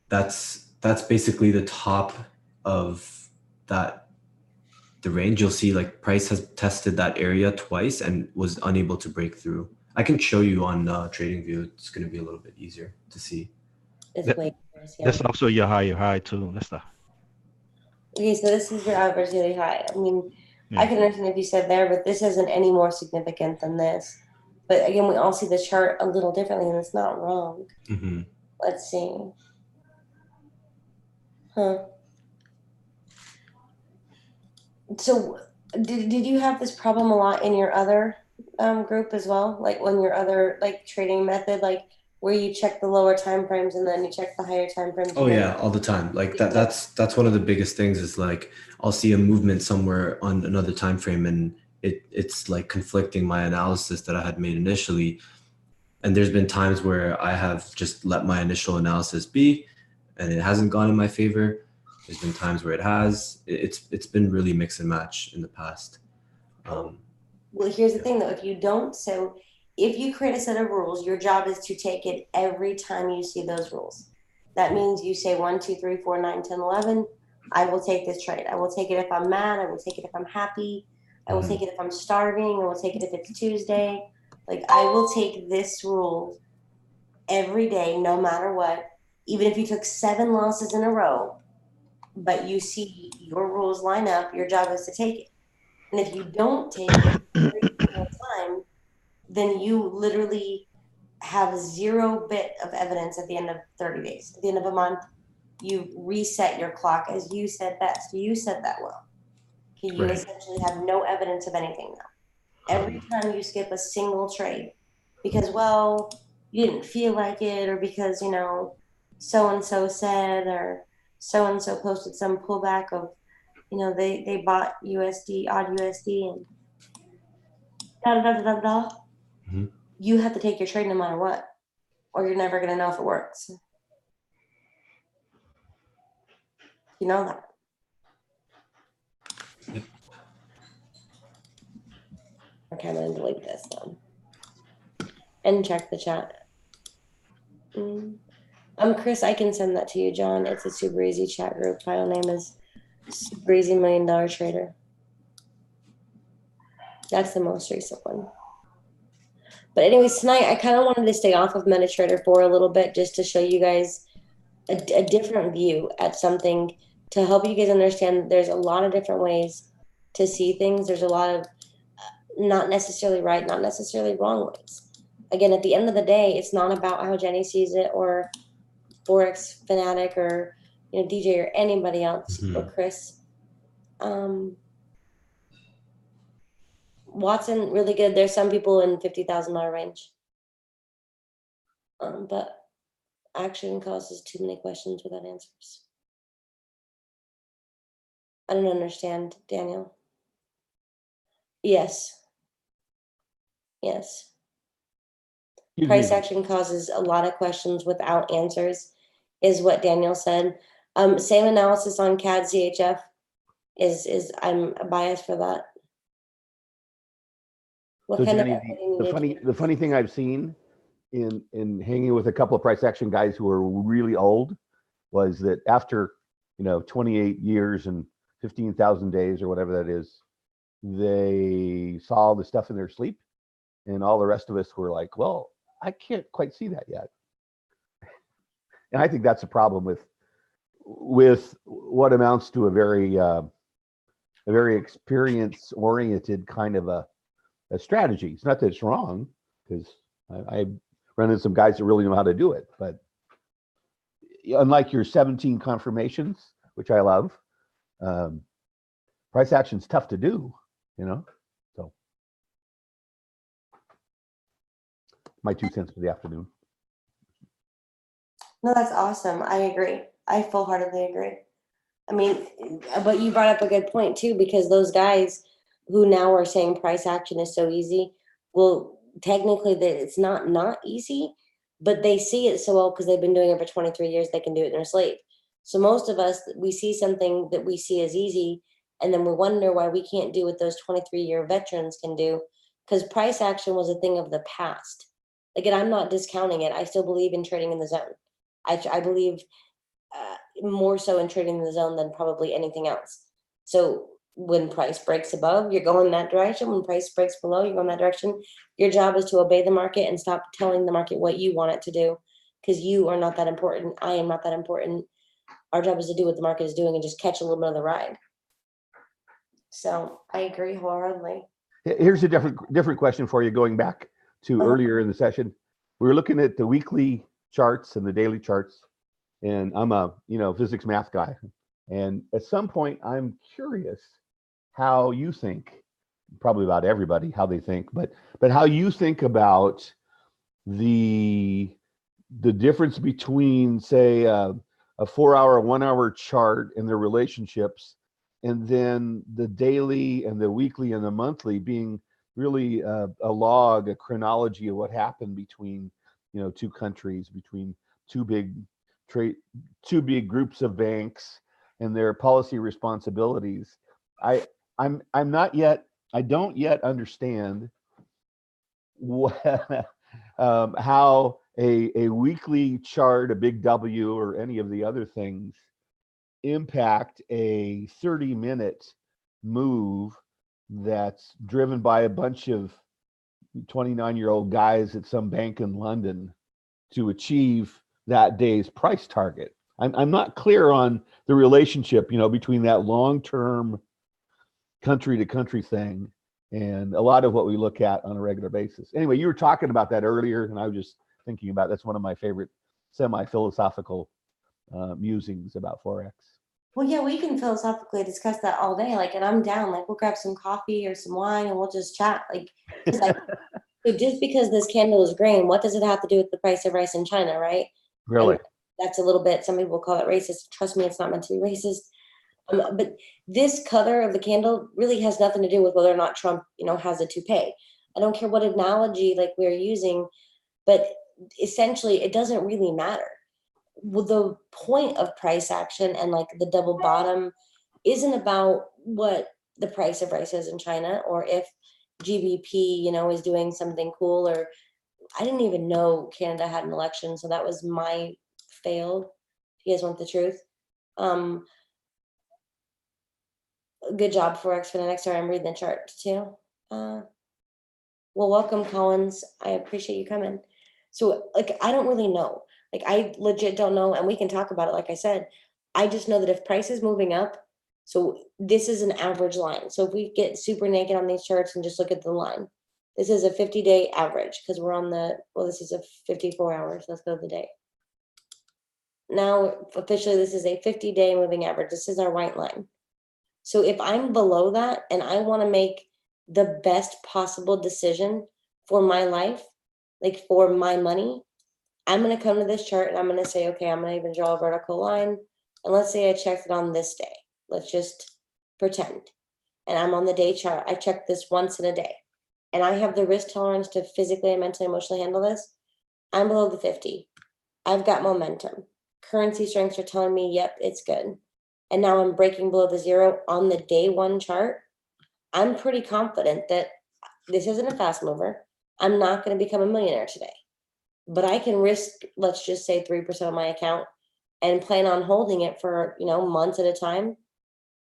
that's basically the top of that the range. You'll see like price has tested that area twice and was unable to break through. I can show you on TradingView. It's going to be a little bit easier to see. It's That- way worse, yeah. That's also your high too. That's the Okay, so this is your average daily high. I mean, I yeah. can understand if you said there, but this isn't any more significant than this. But again, we all see the chart a little differently, and it's not wrong. Mm-hmm. Let's see. Huh. So, did you have this problem a lot in your other group as well? Like when your other like trading method, like where you check the lower time frames and then you check the higher time frames? Oh yeah, all the time. Like that's one of the biggest things is like I'll see a movement somewhere on another time frame and it's like conflicting my analysis that I had made initially. And there's been times where I have just let my initial analysis be and it hasn't gone in my favor. There's been times where it has. It's been really mix and match in the past. Well, here's the thing though, if you don't, so if you create a set of rules, your job is to take it every time you see those rules. That means you say 1, 2, 3, 4, 9, 10, 11. I will take this trade. I will take it if I'm mad. I will take it if I'm happy. I will take it if I'm starving. I will take it if it's Tuesday. Like I will take this rule every day, no matter what. Even if you took 7 losses in a row, but you see your rules line up, your job is to take it. And if you don't take it every single time, then you literally have 0 bit of evidence at the end of 30 days. At the end of a month, you reset your clock, as you said best. You said that well. You essentially have no evidence of anything now. Every time you skip a single trade, because, well, you didn't feel like it, or because, you know, so-and-so said, or so-and-so posted some pullback of, you know, they bought USD, odd USD, and da-da-da-da-da. You have to take your trade no matter what, or you're never going to know if it works. You know that. Okay, I'm going to delete this one. And check the chat. Chris, I can send that to you, John. It's a super easy chat group. File name is Super Easy $1 Million Trader. That's the most recent one. But anyways, tonight I kind of wanted to stay off of MetaTrader 4 a little bit just to show you guys a different view at something to help you guys understand that there's a lot of different ways to see things. There's a lot of not necessarily right, not necessarily wrong ways. Again, at the end of the day, it's not about how Jenny sees it or Forex Fanatic or, you know, DJ or anybody else or Chris. Watson, really good. There's some people in $50,000 range. But action causes too many questions without answers. I don't understand, Daniel. Yes. Yes. Price action causes a lot of questions without answers, is what Daniel said. Same analysis on CAD CHF is I'm biased for that. What So kind Jenny, of the funny thing I've seen in hanging with a couple of price action guys who are really old, was that after, 28 years and 15,000 days or whatever that is, they saw all the stuff in their sleep, and all the rest of us were like, well, I can't quite see that yet. And I think that's a problem with what amounts to a very experience-oriented kind of a strategy. It's not that it's wrong, because I run into some guys that really know how to do it, but unlike your 17 confirmations, which I love, price action's tough to do, so my 2 cents for the afternoon. No, that's awesome. I agree. I full-heartedly agree. I mean, but you brought up a good point too, because those guys who now are saying price action is so easy, well, technically that it's not easy, but they see it so well because they've been doing it for 23 years, they can do it in their sleep. So most of us, we see something that we see as easy, and then we wonder why we can't do what those 23-year veterans can do, because price action was a thing of the past. Again, I'm not discounting it. I still believe in trading in the zone. I believe more so in trading in the zone than probably anything else. So when price breaks above, you're going that direction. When price breaks below, you're going that direction. Your job is to obey the market and stop telling the market what you want it to do, because you are not that important. I am not that important. Our job is to do what the market is doing and just catch a little bit of the ride. So I agree wholeheartedly. Here's a different question for you, going back to earlier in the session. We were looking at the weekly charts and the daily charts, and I'm a physics math guy, and at some point I'm curious how you think, probably about everybody how they think, but how you think about the difference between, say, a 4-hour, 1-hour chart and their relationships, and then the daily and the weekly and the monthly being really a log, a chronology of what happened between two countries, between two big groups of banks and their policy responsibilities. I don't yet understand what, how a weekly chart, a big W, or any of the other things impact a 30-minute move that's driven by a bunch of 29-year-old guys at some bank in London to achieve that day's price target. I'm not clear on the relationship, between that long-term country-to-country thing and a lot of what we look at on a regular basis. Anyway, you were talking about that earlier, and I was just thinking about, that's one of my favorite semi-philosophical musings about Forex. Well, yeah, we can philosophically discuss that all day. And I'm down. We'll grab some coffee or some wine and we'll just chat. So just because this candle is green, what does it have to do with the price of rice in China, right? Really? And that's a little bit, some people call it racist. Trust me, it's not meant to be racist. But this color of the candle really has nothing to do with whether or not Trump, has a toupee. I don't care what analogy we're using, but essentially it doesn't really matter. Well, the point of price action and the double bottom isn't about what the price of rice is in China, or if GBP, is doing something cool, or I didn't even know Canada had an election. So that was my fail. If you guys want the truth. Good job, Forex Fanatics. Sorry, I'm reading the chart too. Well, welcome, Collins. I appreciate you coming. So I don't really know. I legit don't know, and we can talk about it. Like I said, I just know that if price is moving up, so this is an average line. So if we get super naked on these charts and just look at the line, this is a 50-day average, because we're on this is a 54 hours. Let's go to the day. Now, officially, this is a 50-day moving average. This is our white line. So if I'm below that and I want to make the best possible decision for my life, for my money, I'm going to come to this chart and I'm going to say, okay, I'm going to even draw a vertical line. And let's say I checked it on this day. Let's just pretend. And I'm on the day chart. I check this once in a day. And I have the risk tolerance to physically and mentally, emotionally handle this. I'm below the 50. I've got momentum. Currency strengths are telling me, yep, it's good. And now I'm breaking below the 0 on the day one chart. I'm pretty confident that this isn't a fast mover. I'm not going to become a millionaire today. But I can risk, let's just say 3% of my account and plan on holding it for, months at a time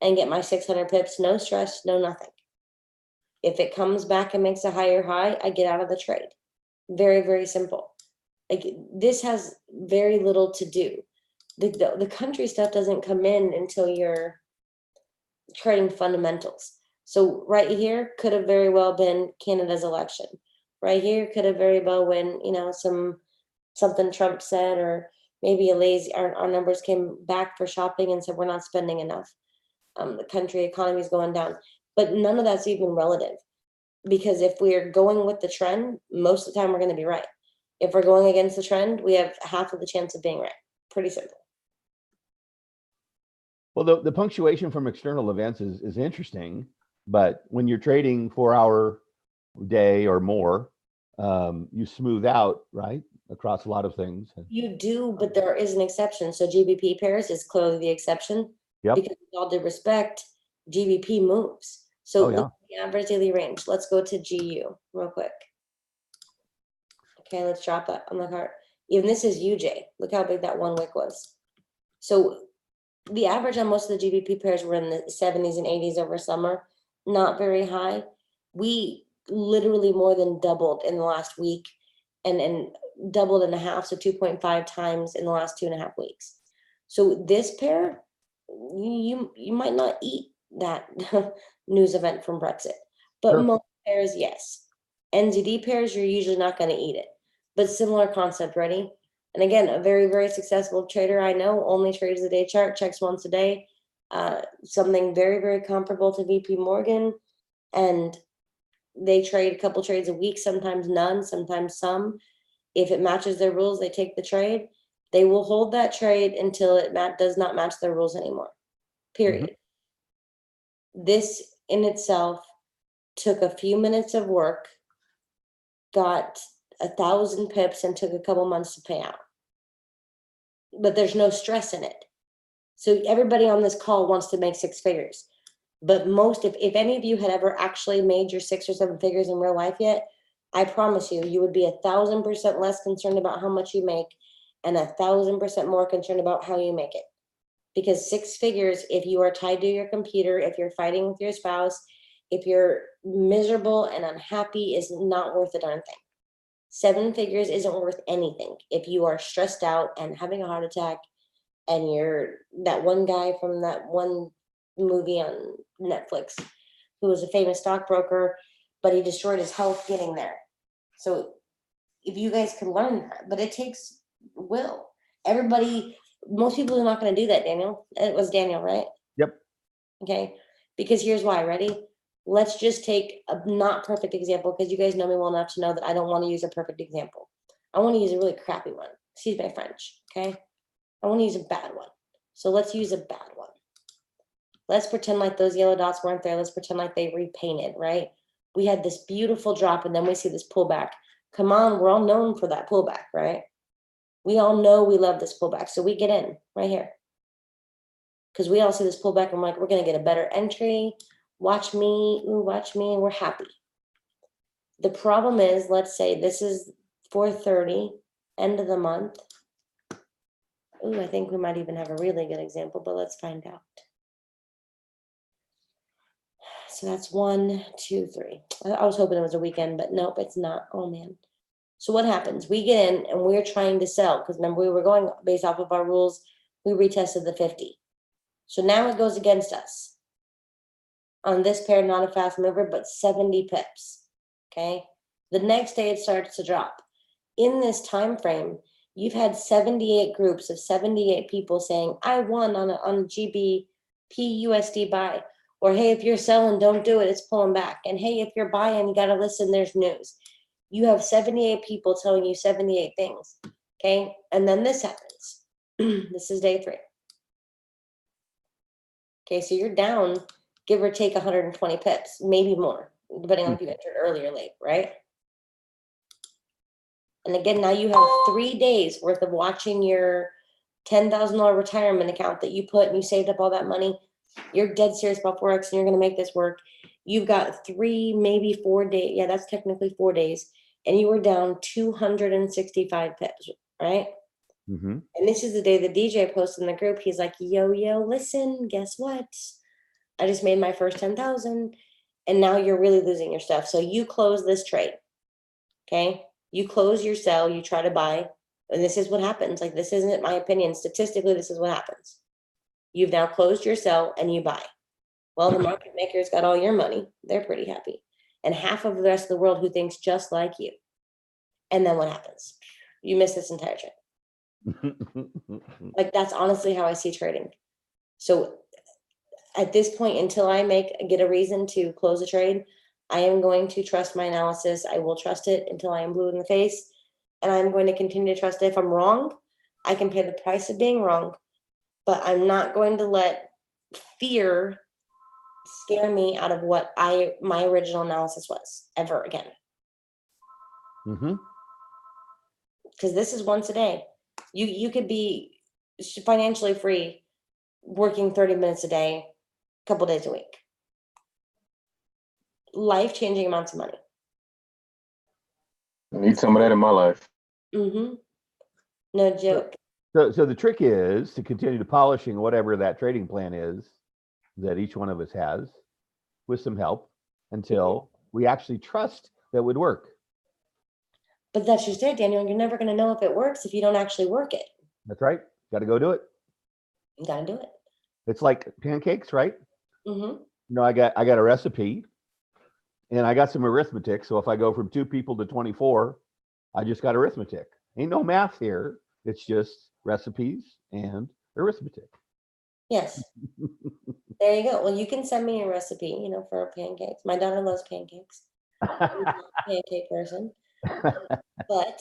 and get my 600 pips, no stress, no nothing. If it comes back and makes a higher high, I get out of the trade. Very, very simple. Like, this has very little to do. The country stuff doesn't come in until you're trading fundamentals. So right here could have very well been Canada's election. Right here could have very well been, something Trump said, or maybe our numbers came back for shopping and said we're not spending enough. The country economy is going down, but none of that's even relative, because if we're going with the trend, most of the time we're going to be right. If we're going against the trend, we have half of the chance of being right. Pretty simple. Well, the punctuation from external events is interesting, but when you're trading 4-hour day or more, you smooth out, right, across a lot of things. You do, but there is an exception. So GBP pairs is clearly the exception. Yep. Because with all due respect, GBP moves. So look at the average daily range. Let's go to GU real quick. Okay, let's drop that on the cart. Even this is UJ. Look how big that 1 wick was. So the average on most of the GBP pairs were in the 70s and 80s over summer. Not very high. We literally more than doubled in the last week, and doubled and a half, so 2.5 times in the last 2.5 weeks. So this pair, you might not eat that news event from Brexit, but most pairs, yes. NZD pairs, you're usually not going to eat it, but similar concept. Ready? And again, a very, very successful trader I know only trades the day chart, checks once a day. Something very, very comparable to VP Morgan, and they trade a couple trades a week, sometimes none, sometimes some. If it matches their rules, they take the trade. They will hold that trade until it does not match their rules anymore, period. This in itself took a few minutes of work, got 1,000 pips, and took a couple months to pay out. But there's no stress in it. So everybody on this call wants to make 6 figures. But if any of you had ever actually made your 6 or 7 figures in real life yet, I promise you would be 1,000% less concerned about how much you make and 1,000% more concerned about how you make it. Because 6 figures, if you are tied to your computer, if you're fighting with your spouse, if you're miserable and unhappy, is not worth a darn thing. 7 figures isn't worth anything if you are stressed out and having a heart attack, and you're that one guy from that one movie on Netflix who was a famous stockbroker, but he destroyed his health getting there. So if you guys can learn that, but it takes will. Most people are not going to do that, Daniel. It was Daniel, right? Yep. Okay. Because here's why. Ready? Let's just take a not perfect example, because you guys know me well enough to know that I don't want to use a perfect example. I want to use a really crappy one. Excuse my French. Okay. I want to use a bad one. So let's use a bad one. Let's pretend like those yellow dots weren't there. Let's pretend like they repainted, right? We had this beautiful drop, and then we see this pullback. Come on, we're all known for that pullback, right? We all know we love this pullback. So we get in right here, because we all see this pullback and we're like, we're going to get a better entry. Watch me, watch me, and we're happy. The problem is, let's say this is 4:30, end of the month. Ooh, I think we might even have a really good example, but let's find out. So that's 1, 2, 3. I was hoping it was a weekend, but nope, it's not. Oh man. So what happens? We get in and we're trying to sell, because remember, we were going based off of our rules. We retested the 50. So now it goes against us. On this pair, not a fast mover, but 70 pips. Okay. The next day it starts to drop. In this time frame, you've had 78 groups of 78 people saying, I won on a GBPUSD buy. Or, hey, if you're selling, don't do it. It's pulling back. And, hey, if you're buying, you got to listen. There's news. You have 78 people telling you 78 things. Okay. And then this happens. This is day 3. Okay. So you're down, give or take 120 pips, maybe more, depending on if you entered early or late, right? And again, now you have 3 days worth of watching your $10,000 retirement account that you put and you saved up all that money. You're dead serious about Forex and you're going to make this work. You've got 3, maybe 4 days. Yeah, that's technically 4 days. And you were down 265 pips, right? Mm-hmm. And this is the day the DJ posted in the group. He's like, yo, listen, guess what? I just made my first 10,000 and now you're really losing your stuff. So you close this trade. Okay. You close your sell, you try to buy. And this is what happens. Like, this isn't my opinion. Statistically, this is what happens. You've now closed your sell and you buy. Well, the market makers got all your money. They're pretty happy. And half of the rest of the world who thinks just like you. And then what happens? You miss this entire trade. Like, that's honestly how I see trading. So at this point, until I get a reason to close a trade, I am going to trust my analysis. I will trust it until I am blue in the face. And I'm going to continue to trust it. If I'm wrong, I can pay the price of being wrong. But I'm not going to let fear scare me out of what my original analysis was ever again. Mm-hmm. Because this is once a day. You could be financially free working 30 minutes a day, a couple days a week. Life-changing amounts of money. I need some of that in my life. Mm-hmm. No joke. So the trick is to continue to polishing whatever that trading plan is that each one of us has with some help until we actually trust that would work. But that's just it, Daniel. You're never going to know if it works if you don't actually work it. That's right. Got to go do it. You got to do it. It's like pancakes, right? Mm-hmm. You know, I got a recipe and I got some arithmetic. So if I go from 2 people to 24, I just got arithmetic. Ain't no math here. It's just recipes and arithmetic. Yes. There you go. Well, you can send me a recipe, for pancakes. My daughter loves pancakes. I'm not a pancake person. But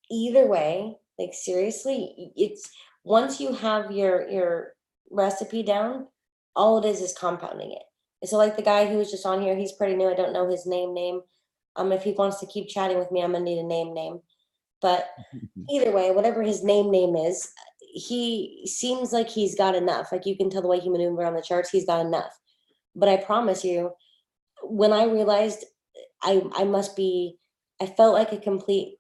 either way, like, seriously, it's once you have your recipe down, all it is compounding it. So like the guy who was just on here, he's pretty new. I don't know his name. If he wants to keep chatting with me, I'm gonna need a name. But either way, whatever his name is, he seems like he's got enough. Like, you can tell the way he maneuvered on the charts, he's got enough. But I promise you, when I realized I felt like a complete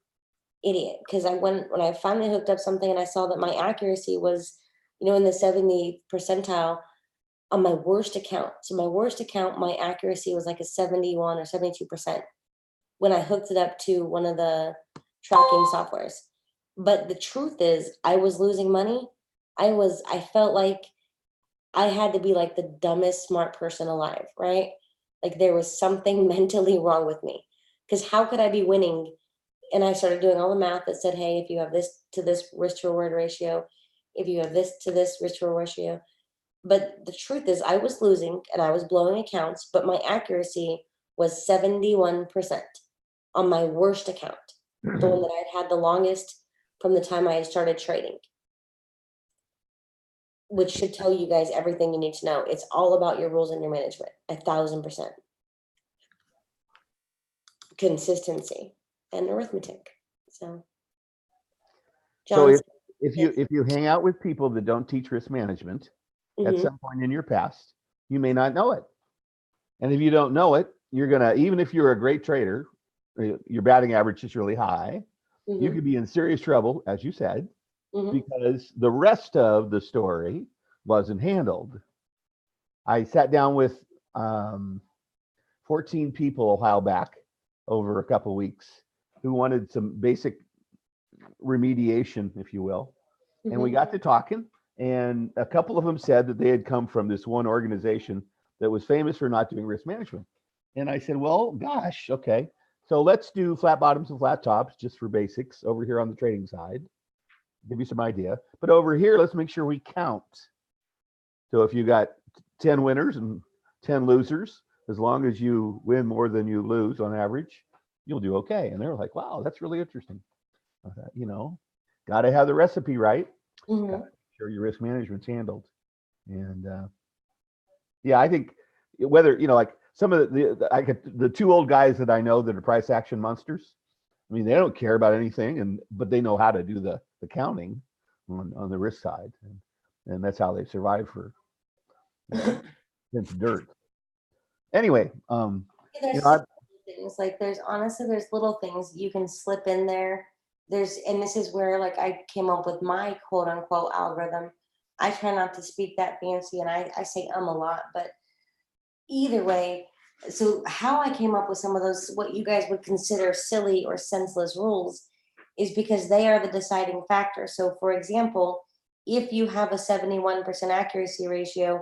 idiot, because when I finally hooked up something and I saw that my accuracy was, in the 70th percentile on my worst account. So my worst account, my accuracy was like a 71 or 72% when I hooked it up to one of the tracking softwares. But the truth is, I was losing money. I felt like I had to be like the dumbest smart person alive, right? Like, there was something mentally wrong with me, because how could I be winning? And I started doing all the math that said, hey, if you have this to this risk to reward ratio, if you have this to this risk to reward ratio. But the truth is, I was losing and I was blowing accounts, but my accuracy was 71% on my worst account, the one that I'd had the longest from the time I had started trading, which should tell you guys everything you need to know. It's all about your rules and your management, 1,000%. Consistency and arithmetic. So if you hang out with people that don't teach risk management at some point in your past, you may not know it. And if you don't know it, you're gonna, even if you're a great trader, your batting average is really high, you could be in serious trouble, as you said, because the rest of the story wasn't handled. I sat down with 14 people a while back over a couple of weeks who wanted some basic remediation, if you will. And we got to talking, and a couple of them said that they had come from this one organization that was famous for not doing risk management. And I said, well, gosh, okay. So let's do flat bottoms and flat tops just for basics over here on the trading side. Give you some idea. But over here, let's make sure we count. So if you got 10 winners and 10 losers, as long as you win more than you lose on average, you'll do okay. And they were like, wow, that's really interesting. I thought, got to have the recipe right. Got to make sure your risk management's handled. And yeah, I think whether, like some of the 2 old guys that I know that are price action monsters, I mean, they don't care about anything, but they know how to do the counting on the risk side. And that's how they survive for since dirt. Anyway, things like there's little things you can slip in there and this is where like I came up with my quote unquote algorithm. I try not to speak that fancy, and I say a lot, but either way, so how I came up with some of those, what you guys would consider silly or senseless rules, is because they are the deciding factor. So for example, if you have a 71% accuracy ratio,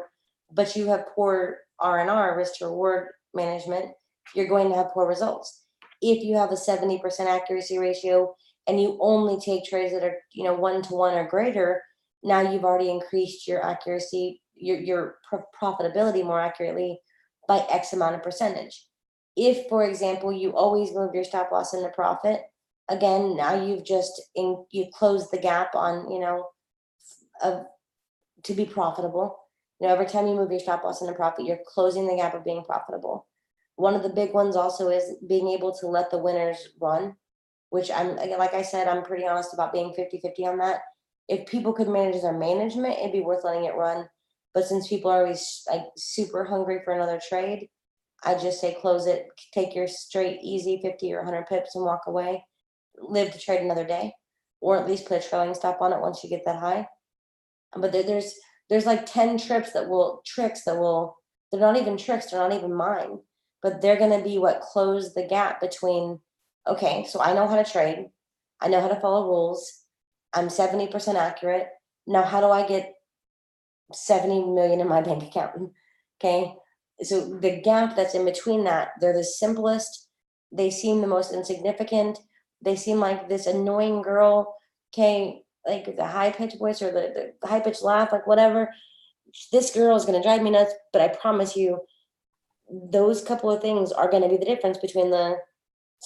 but you have poor R&R, risk to reward management, you're going to have poor results. If you have a 70% accuracy ratio and you only take trades that are 1-to-1 or greater, now you've already increased your accuracy, your profitability more accurately by X amount of percentage. If, for example, you always move your stop loss into profit, again, now you've closed the gap on, to be profitable. Every time you move your stop loss into profit, you're closing the gap of being profitable. One of the big ones also is being able to let the winners run, which like I said, I'm pretty honest about being 50-50 on that. If people could manage their management, it'd be worth letting it run. But since people are always like super hungry for another trade, I just say close it, take your straight easy 50 or 100 pips and walk away, live to trade another day, or at least put a trailing stop on it once you get that high. But there's like 10 tricks that will, they're not even tricks, they're not even mine, but they're going to be what close the gap between, okay, so I know how to trade, I know how to follow rules, I'm 70% accurate. Now, how do I get 70 million in my bank account? Okay. So the gap that's in between that, they're the simplest. They seem the most insignificant. They seem like this annoying girl. Okay. Like the high pitched voice or the high pitched laugh, like whatever. This girl is going to drive me nuts. But I promise you, those couple of things are going to be the difference between the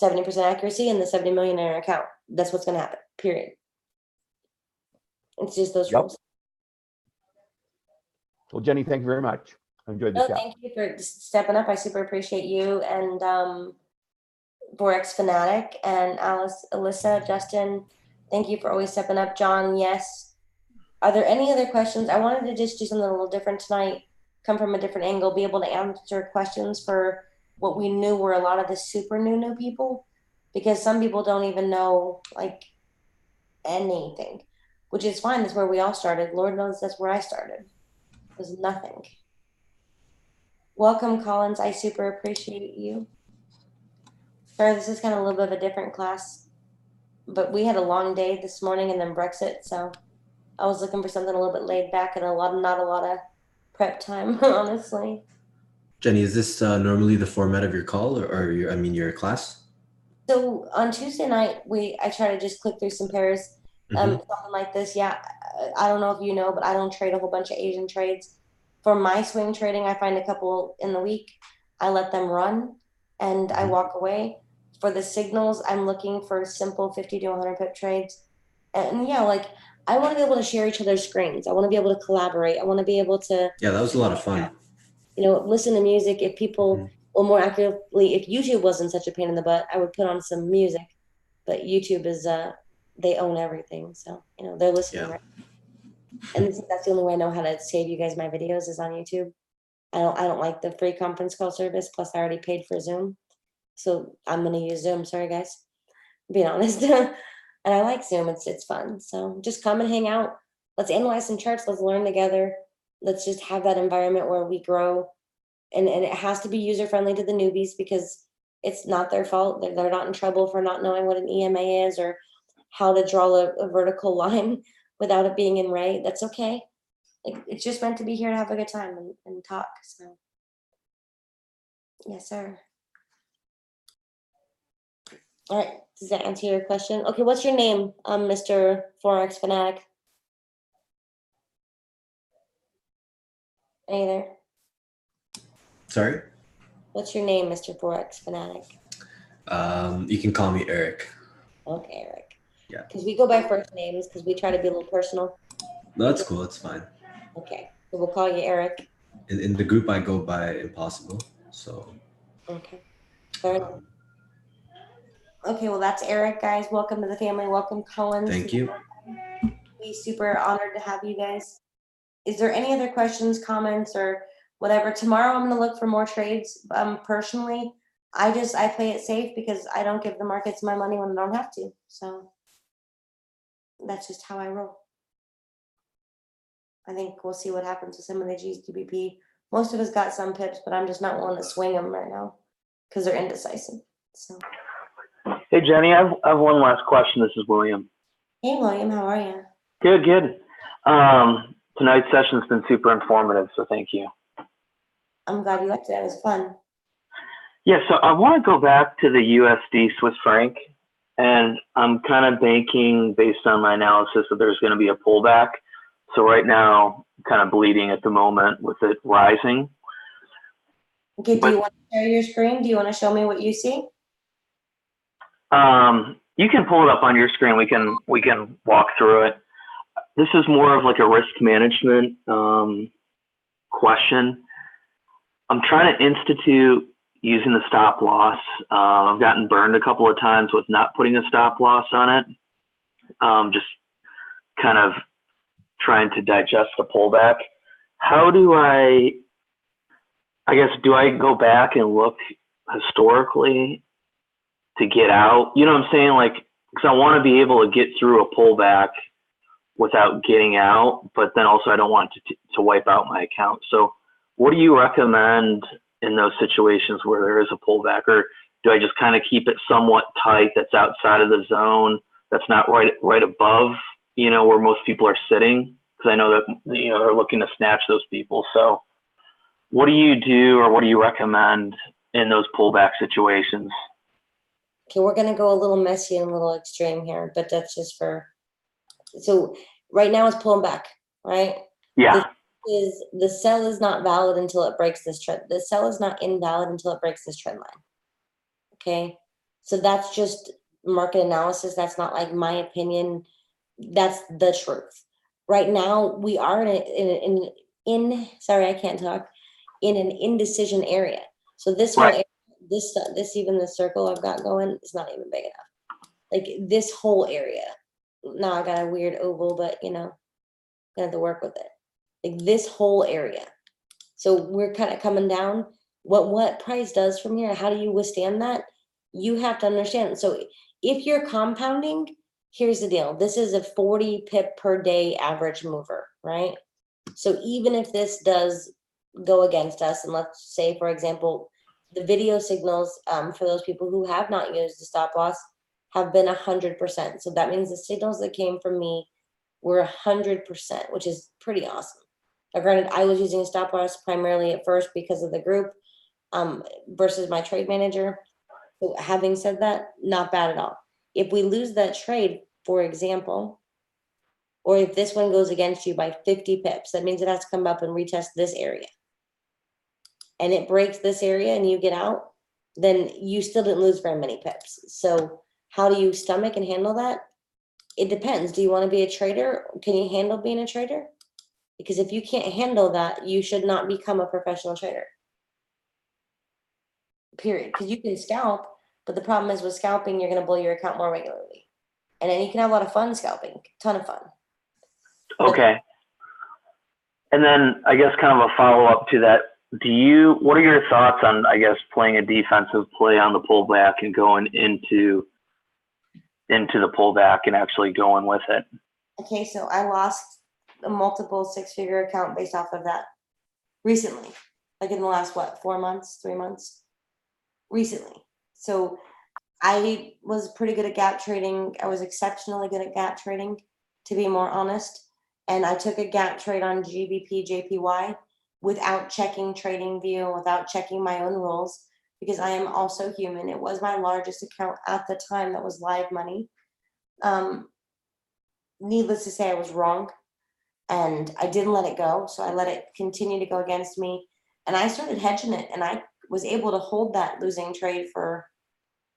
70% accuracy and the 70 million in your account. That's what's going to happen, period. It's just those rules. Well, Jenny, thank you very much. I enjoyed the chat. Thank you for stepping up. I super appreciate you and Forex Fanatic and Alice, Alyssa, Justin. Thank you for always stepping up. John, yes. Are there any other questions? I wanted to just do something a little different tonight, come from a different angle, be able to answer questions for what we knew were a lot of the super new people, because some people don't even know like anything, which is fine. That's where we all started. Lord knows that's where I started. It was nothing. Welcome, Collins. I super appreciate you. Sorry, this is kind of a little bit of a different class, but we had a long day this morning and then Brexit, so I was looking for something a little bit laid back and not a lot of prep time, honestly. Jenny, is this normally the format of your call or your class? So on Tuesday night, I try to just click through some pairs, something like this. Yeah, I don't know if you know, but I don't trade a whole bunch of Asian trades. For my swing trading, I find a couple in the week. I let them run and I walk away. For the signals, I'm looking for simple 50 to 100 pip trades. And yeah, like I want to be able to share each other's screens. I want to be able to collaborate. I want to be able to. Yeah, that was a lot of fun. Listen to music. If people, or more accurately, if YouTube wasn't such a pain in the butt, I would put on some music. But YouTube is, they own everything. So, they're listening, right? And that's the only way I know how to save you guys my videos is on YouTube. I don't like the free conference call service. Plus, I already paid for Zoom, so I'm gonna use Zoom. Sorry, guys, being honest. And I like Zoom. It's fun. So just come and hang out. Let's analyze some charts. Let's learn together. Let's just have that environment where we grow, and it has to be user friendly to the newbies because it's not their fault. They're not in trouble for not knowing what an EMA is or how to draw a vertical line without it being in right. That's okay. It's just meant to be here to have a good time and talk. So, yes, sir. All right. Does that answer your question? Okay. What's your name, Mr. Forex Fanatic? Hey there. Sorry? What's your name, Mr. Forex Fanatic? You can call me Eric. Okay, Eric. Yeah. Because we go by first names because we try to be a little personal. No, that's cool. That's fine. Okay. So we'll call you Eric. In the group, I go by Impossible. So. Okay. Fair enough. Okay, well, that's Eric, guys. Welcome to the family. Welcome, Collins. Thank you. We're super honored to have you guys. Is there any other questions, comments, or whatever? Tomorrow, I'm going to look for more trades. Personally, I play it safe because I don't give the markets my money when I don't have to. So That's just how I roll. I think we'll see what happens with some of the GBP. Most of us got some pips, but I'm just not willing to swing them right now because they're indecisive. So, Hey, Jenny, I have one last question. This is William. hey, William, how are you? Good, good. Tonight's session has been super informative, so thank you. I'm glad you liked it. It was fun. Yeah, so I want to go back to the USD Swiss franc, and I'm kind of banking based on my analysis that there's going to be a pullback. So right now, I'm kind of bleeding at the moment with it rising. Okay, do you want to share your screen? Do you want to show me what you see? You can pull it up on your screen. We can walk through it. This is more of like a risk management question. I'm trying to institute using the stop loss. I've gotten burned a couple of times with not putting a stop loss on it. Just kind of trying to digest the pullback. How do I guess, do I go back and look historically to get out? You know what I'm saying? Like, because I want to be able to get through a pullback without getting out, but then also I don't want to wipe out my account. So what do you recommend in those situations where there is a pullback? Or do I just kind of keep it somewhat tight that's outside of the zone, that's not right above, you know, where most people are sitting? Because I know that, you know, they're looking to snatch those people. So what do you do, or what do you recommend in those pullback situations? Okay, we're going to go a little messy and a little extreme here, but that's just for, so right now it's pulling back, right? Yeah. The sell is not valid until it breaks this trend. The sell is not invalid until it breaks this trend line. Okay, so that's just market analysis. That's not like my opinion. That's the truth. Right now we are in sorry, I can't talk, in an indecision area. So this whole area, this even the circle I've got going is not even big enough. Like this whole area. Now I got a weird oval, but you know, I have to work with it. Like this whole area. So we're kind of coming down. What price does from here, how do you withstand that? You have to understand. So if you're compounding, here's the deal. This is a 40 pip per day average mover, right? So even if this does go against us, and let's say, for example, the video signals for those people who have not used the stop loss have been 100%. So that means the signals that came from me were 100%, which is pretty awesome. Now, granted, I was using a stop loss primarily at first because of the group versus my trade manager. So having said that, not bad at all. If we lose that trade, for example, or if this one goes against you by 50 pips, that means it has to come up and retest this area. And it breaks this area and you get out, then you still didn't lose very many pips. So how do you stomach and handle that? It depends. Do you want to be a trader? Can you handle being a trader? Because if you can't handle that, you should not become a professional trader. Period. Because you can scalp, but the problem is with scalping, you're going to blow your account more regularly. And then you can have a lot of fun scalping, ton of fun. Okay. And then I guess kind of a follow-up to that. What are your thoughts on, I guess, playing a defensive play on the pullback and going into the pullback and actually going with it? Okay, so I lost a multiple six-figure account based off of that recently, like in the last, 4 months, 3 months? Recently. So I was pretty good at gap trading. I was exceptionally good at gap trading, to be more honest. And I took a gap trade on GBP JPY without checking trading view, without checking my own rules, because I am also human. It was my largest account at the time that was live money. Needless to say, I was wrong, and I didn't let it go. So I let it continue to go against me, and I started hedging it, and I was able to hold that losing trade for,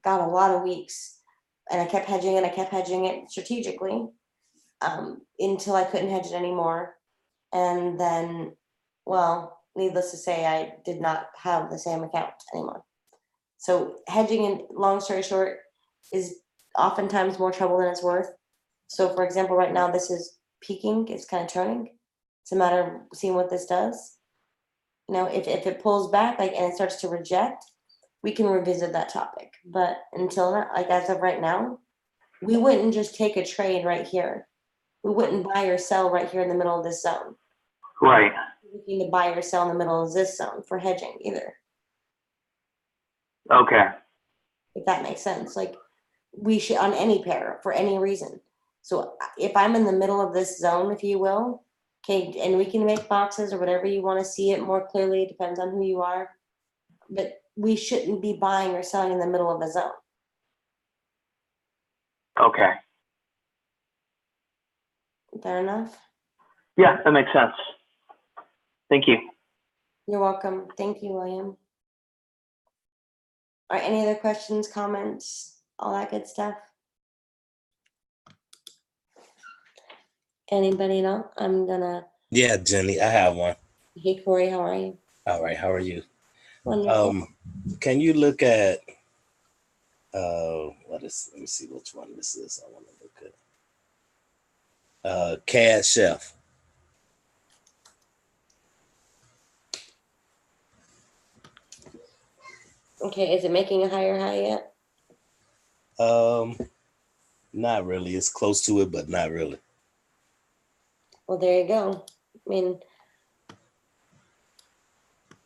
God, a lot of weeks. And I kept hedging it. I kept hedging it strategically until I couldn't hedge it anymore. And then, well, needless to say, I did not have the same account anymore. So hedging, in long story short, is oftentimes more trouble than it's worth. So for example, right now this is peaking, it's kind of turning. It's a matter of seeing what this does. You know, if it pulls back and it starts to reject, we can revisit that topic. But until now, as of right now, we wouldn't just take a trade right here we wouldn't buy or sell right here in the middle of this zone. Right. We need to buy or sell in the middle of this zone for hedging either, Okay. if that makes sense. Like we should on any pair for any reason. So if I'm in the middle of this zone, if you will, okay, and we can make boxes or whatever you want to see it more clearly, it depends on who you are, but we shouldn't be buying or selling in the middle of a zone. Okay. Fair enough? Yeah, that makes sense. Thank you. You're welcome. Thank you, William. All right, any other questions, comments, all that good stuff? Anybody know? I'm gonna, Yeah, Jenny, I have one. hey Corey, how are you? All right, how are you? Wonderful. Can you look at let me see which one this is. I want to look at CAD Chef. Okay, is it making a higher high yet? Not really. It's close to it, but not really. Well, there you go. I mean,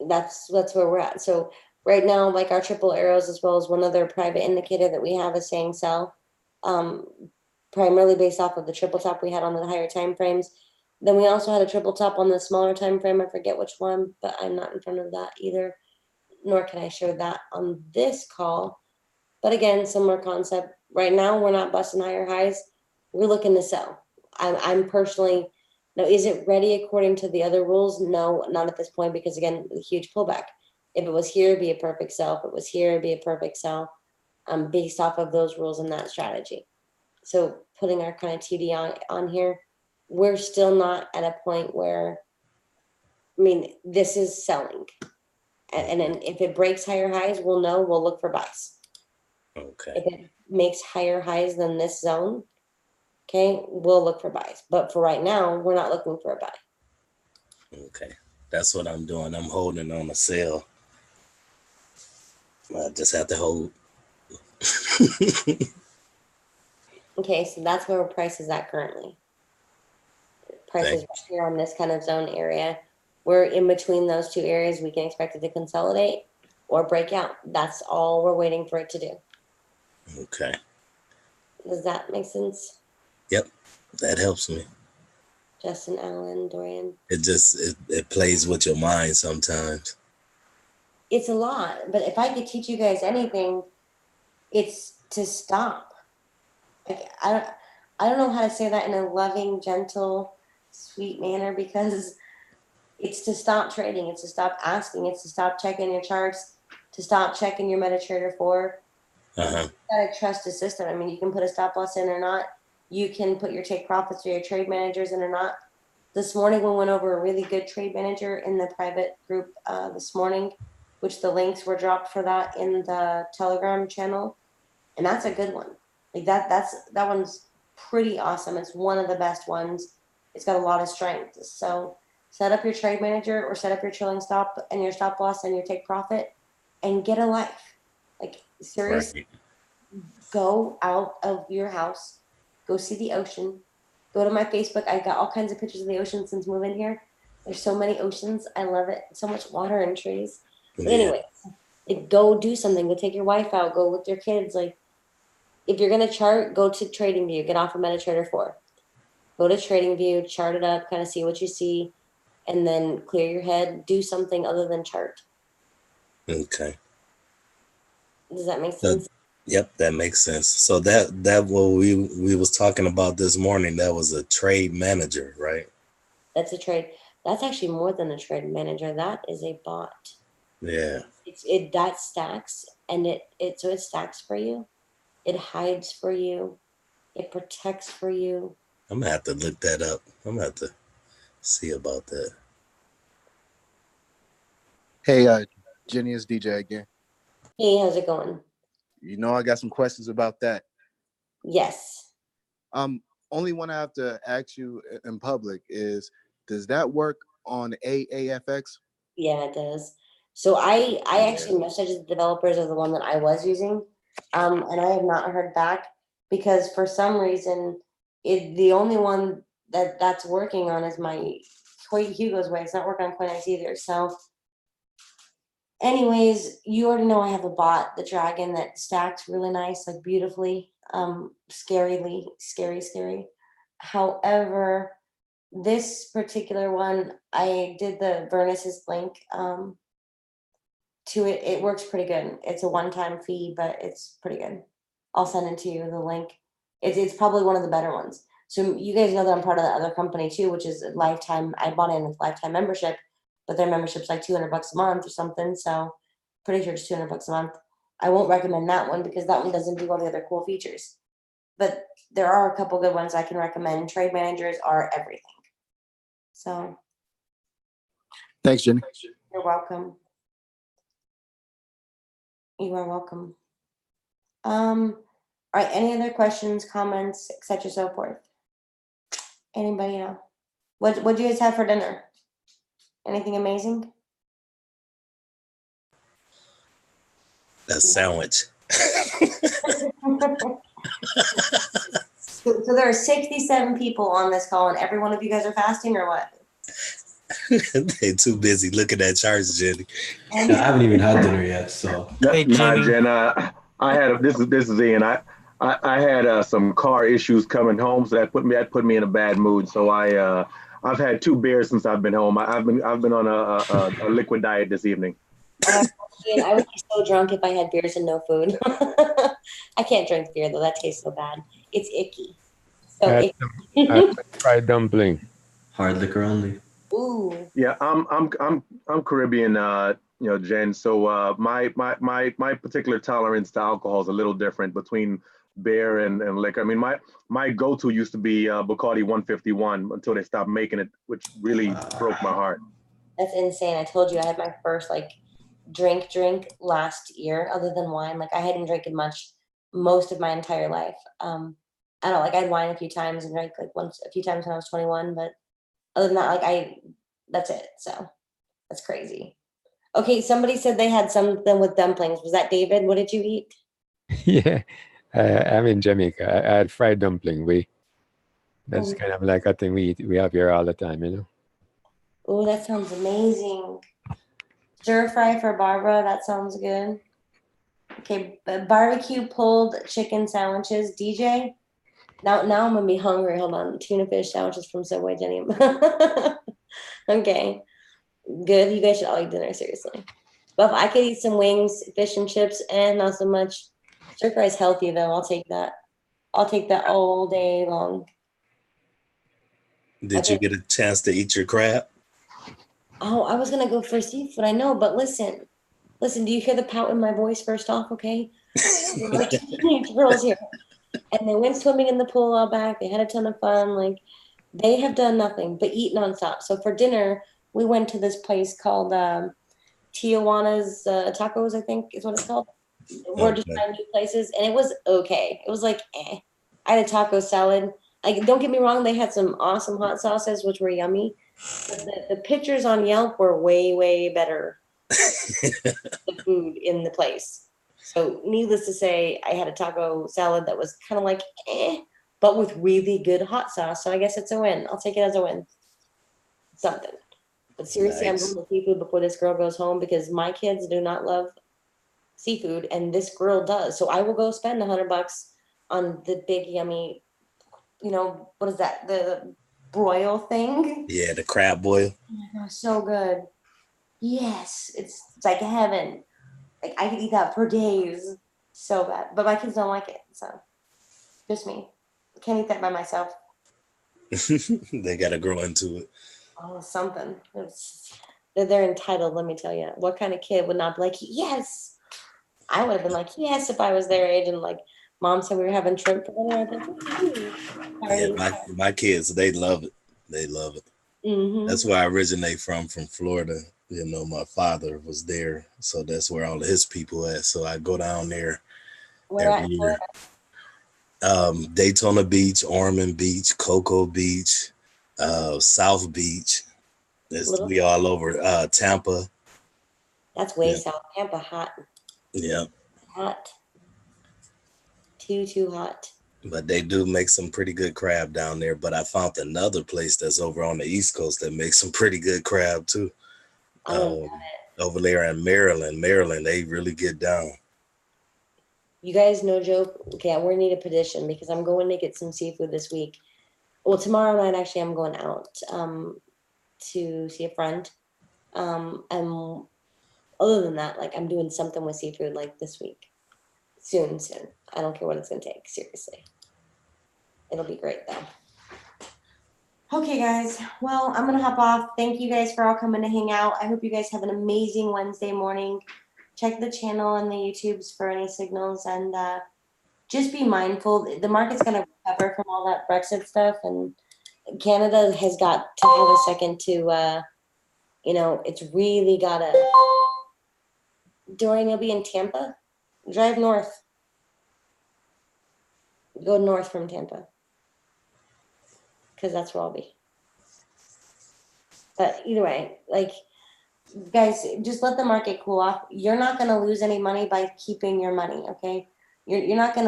that's where we're at. So right now, like our triple arrows, as well as one other private indicator that we have is saying sell, primarily based off of the triple top we had on the higher time frames. Then we also had a triple top on the smaller time frame. I forget which one, but I'm not in front of that either, nor can I share that on this call. But again, similar concept. Right now, we're not busting higher highs. We're looking to sell. I'm personally, now, is it ready according to the other rules? No, not at this point, because again, the huge pullback. If it was here, it'd be a perfect sell. If it was here, it'd be a perfect sell, based off of those rules and that strategy. So putting our kind of TD on here, we're still not at a point where, I mean, this is selling. And then if it breaks higher highs, we'll know, we'll look for buys. Okay. If it makes higher highs than this zone, okay, we'll look for buys. But for right now, we're not looking for a buy. Okay. That's what I'm doing. I'm holding on a sell. I just have to hold. Okay, so that's where price is at currently. Price is right here on this kind of zone area. We're in between those two areas. We can expect it to consolidate or break out. That's all we're waiting for it to do. Okay. Does that make sense? Yep. That helps me. Justin, Allen, Dorian. It plays with your mind sometimes. It's a lot, but if I could teach you guys anything, it's to stop. Like I don't know how to say that in a loving, gentle, sweet manner, because it's to stop trading, it's to stop asking, it's to stop checking your charts, to stop checking your MetaTrader 4. You gotta trust the system. I mean, you can put a stop loss in or not. You can put your take profits or your trade managers in or not. This morning we went over a really good trade manager in the private group this morning, which the links were dropped for that in the Telegram channel. And that's a good one. Like that one's pretty awesome. It's one of the best ones. It's got a lot of strength. So set up your trade manager or set up your trailing stop and your stop loss and your take profit and get a life. Like seriously, go out of your house, go see the ocean, go to my Facebook. I got all kinds of pictures of the ocean since moving here. There's so many oceans. I love it. So much water and trees. But anyway, like, go do something. Go take your wife out. Go with your kids. Like, if you're going to chart, go to TradingView. Get off of MetaTrader 4. Go to TradingView, chart it up, kind of see what you see, and then clear your head. Do something other than chart. Okay. Does that make sense? Yep, that makes sense. So that what we was talking about this morning, that was a trade manager, right? That's a trade. That's actually more than a trade manager. That is a bot. Yeah. That stacks, and it stacks for you. It hides for you. It protects for you. I'm gonna have to look that up. I'm gonna have to see about that. Hey, Jenny, it's DJ again. Hey, how's it going? You know, I got some questions about that. Yes. Only one I have to ask you in public is, does that work on AAFX? Yeah, it does. So I actually messaged the developers of the one that I was using, and I have not heard back because for some reason The only one that's working on is my Hugo's Way. It's not working on CoinEx either. So anyways, you already know I have a bot, the dragon, that stacks really nice, like beautifully, scary. However, this particular one, I did the Vernus's link to it. It works pretty good. It's a one-time fee, but it's pretty good. I'll send it to you, the link. It's probably one of the better ones. So you guys know that I'm part of the other company too, which is a lifetime. I bought in with lifetime membership, but their membership's like $200 a month or something. So pretty sure it's $200 a month. I won't recommend that one because that one doesn't do all the other cool features. But there are a couple good ones I can recommend. Trade managers are everything. So thanks, Jenny. you're welcome. You are welcome. All right, any other questions, comments, etc., so forth? Anybody know? What do you guys have for dinner? Anything amazing? A sandwich. So there are 67 people on this call, and every one of you guys are fasting, or what? They too busy looking at charts, Jenny. I haven't even had dinner yet, so. Hey, Jen, I had this is Ian. I had some car issues coming home, so that put me in a bad mood. So I've had 2 beers since I've been home. I've been on a liquid diet this evening. I would be so drunk if I had beers and no food. I can't drink beer though; that tastes so bad. It's icky. So I fried dumpling. Hard liquor only. Ooh. Yeah, I'm Caribbean, Jen. So my particular tolerance to alcohol is a little different between beer and liquor. I mean, my go-to used to be Bacardi 151 until they stopped making it, which really broke my heart. That's insane. I told you I had my first drink last year, other than wine. Like I hadn't drinking much most of my entire life. I don't know, I had wine a few times and drank a few times when I was 21, but other than that, that's it. So that's crazy. Okay, somebody said they had something with dumplings. Was that David? What did you eat? Yeah, I'm in Jamaica. I had fried dumpling. That's kind of like a thing we have here all the time, you know. Oh, that sounds amazing. Stir fry for Barbara. That sounds good. Okay, barbecue pulled chicken sandwiches. DJ. Now I'm gonna be hungry. Hold on. Tuna fish sandwiches from Subway, Jenny. Okay, good. You guys should all eat dinner, seriously. But if I could eat some wings, fish and chips, and not so much. Stir fry is healthy though. I'll take that. I'll take that all day long. Did you get a chance to eat your crab? Oh, I was gonna go for seafood. I know, but listen. Do you hear the pout in my voice? First off, okay. Girls here. And they went swimming in the pool all back. They had a ton of fun. They have done nothing but eat nonstop. So for dinner, we went to this place called Tijuana's Tacos, I think is what it's called. We're just trying new places, and it was okay. It was I had a taco salad. Don't get me wrong, they had some awesome hot sauces, which were yummy. But the pictures on Yelp were way, way better than the food in the place. So needless to say, I had a taco salad that was kind of but with really good hot sauce. So I guess it's a win. I'll take it as a win. Something. But seriously, nice. I'm going to seafood before this girl goes home because my kids do not love seafood and this girl does. So I will go spend $100 on the big yummy, what is that? The broil thing? Yeah, the crab boil. Oh my gosh, so good. Yes, it's like heaven. I could eat that for days. So bad. But my kids don't like it. So just me. I can't eat that by myself. They got to grow into it. Oh, something. They're entitled, let me tell you. What kind of kid would not be like, yes? I would have been like, yes, if I was their age. And mom said we were having shrimp for dinner. Yeah, my kids, they love it. They love it. Mm-hmm. That's where I originate from Florida. My father was there, so that's where all of his people at. So I go down there every year. Daytona Beach, Ormond Beach, Cocoa Beach, South Beach. We all over Tampa. That's way south. Tampa hot. Yeah. Hot. Too hot. But they do make some pretty good crab down there. But I found another place that's over on the East Coast that makes some pretty good crab too. Over there in Maryland, they really get down. You guys, no joke. Okay, we're gonna need a petition because I'm going to get some seafood this week. Well, tomorrow night actually, I'm going out to see a friend. And other than that, like I'm doing something with seafood like this week. Soon. I don't care what it's gonna take. Seriously, it'll be great though. Okay, guys. Well, I'm gonna hop off. Thank you guys for all coming to hang out. I hope you guys have an amazing Wednesday morning. Check the channel and the YouTubes for any signals, and just be mindful. The market's gonna recover from all that Brexit stuff, and Canada has got to have a second to, it's really gotta. Dorian, you'll be in Tampa. Drive north. Go north from Tampa. Because that's where I'll be. But either way, like, guys, just let the market cool off. You're not going to lose any money by keeping your money, okay? You're not going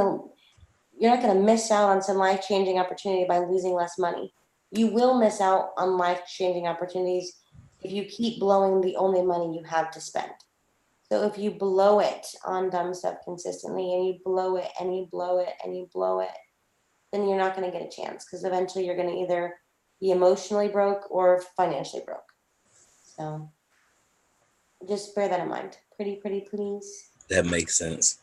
to miss out on some life-changing opportunity by losing less money. You will miss out on life-changing opportunities if you keep blowing the only money you have to spend. So if you blow it on dumb stuff consistently, and you blow it and you blow it and you blow it, then you're not going to get a chance, because eventually you're going to either be emotionally broke or financially broke. So just bear that in mind. Pretty please. That makes sense.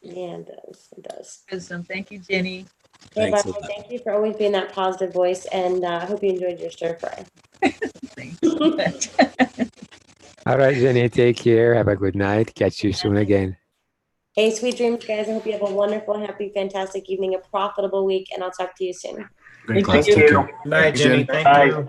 Yeah, it does. It does. Wisdom. Thank you, Jenny. Hey, Barbara, thank you for always being that positive voice, and I hope you enjoyed your stir fry. Thank you so much. All right, Jenny, take care. Have a good night. Catch you soon again. Hey, sweet dreams, guys. I hope you have a wonderful, happy, fantastic evening, a profitable week, and I'll talk to you soon. Great class. Take care. Good night, Jenny. Thank you.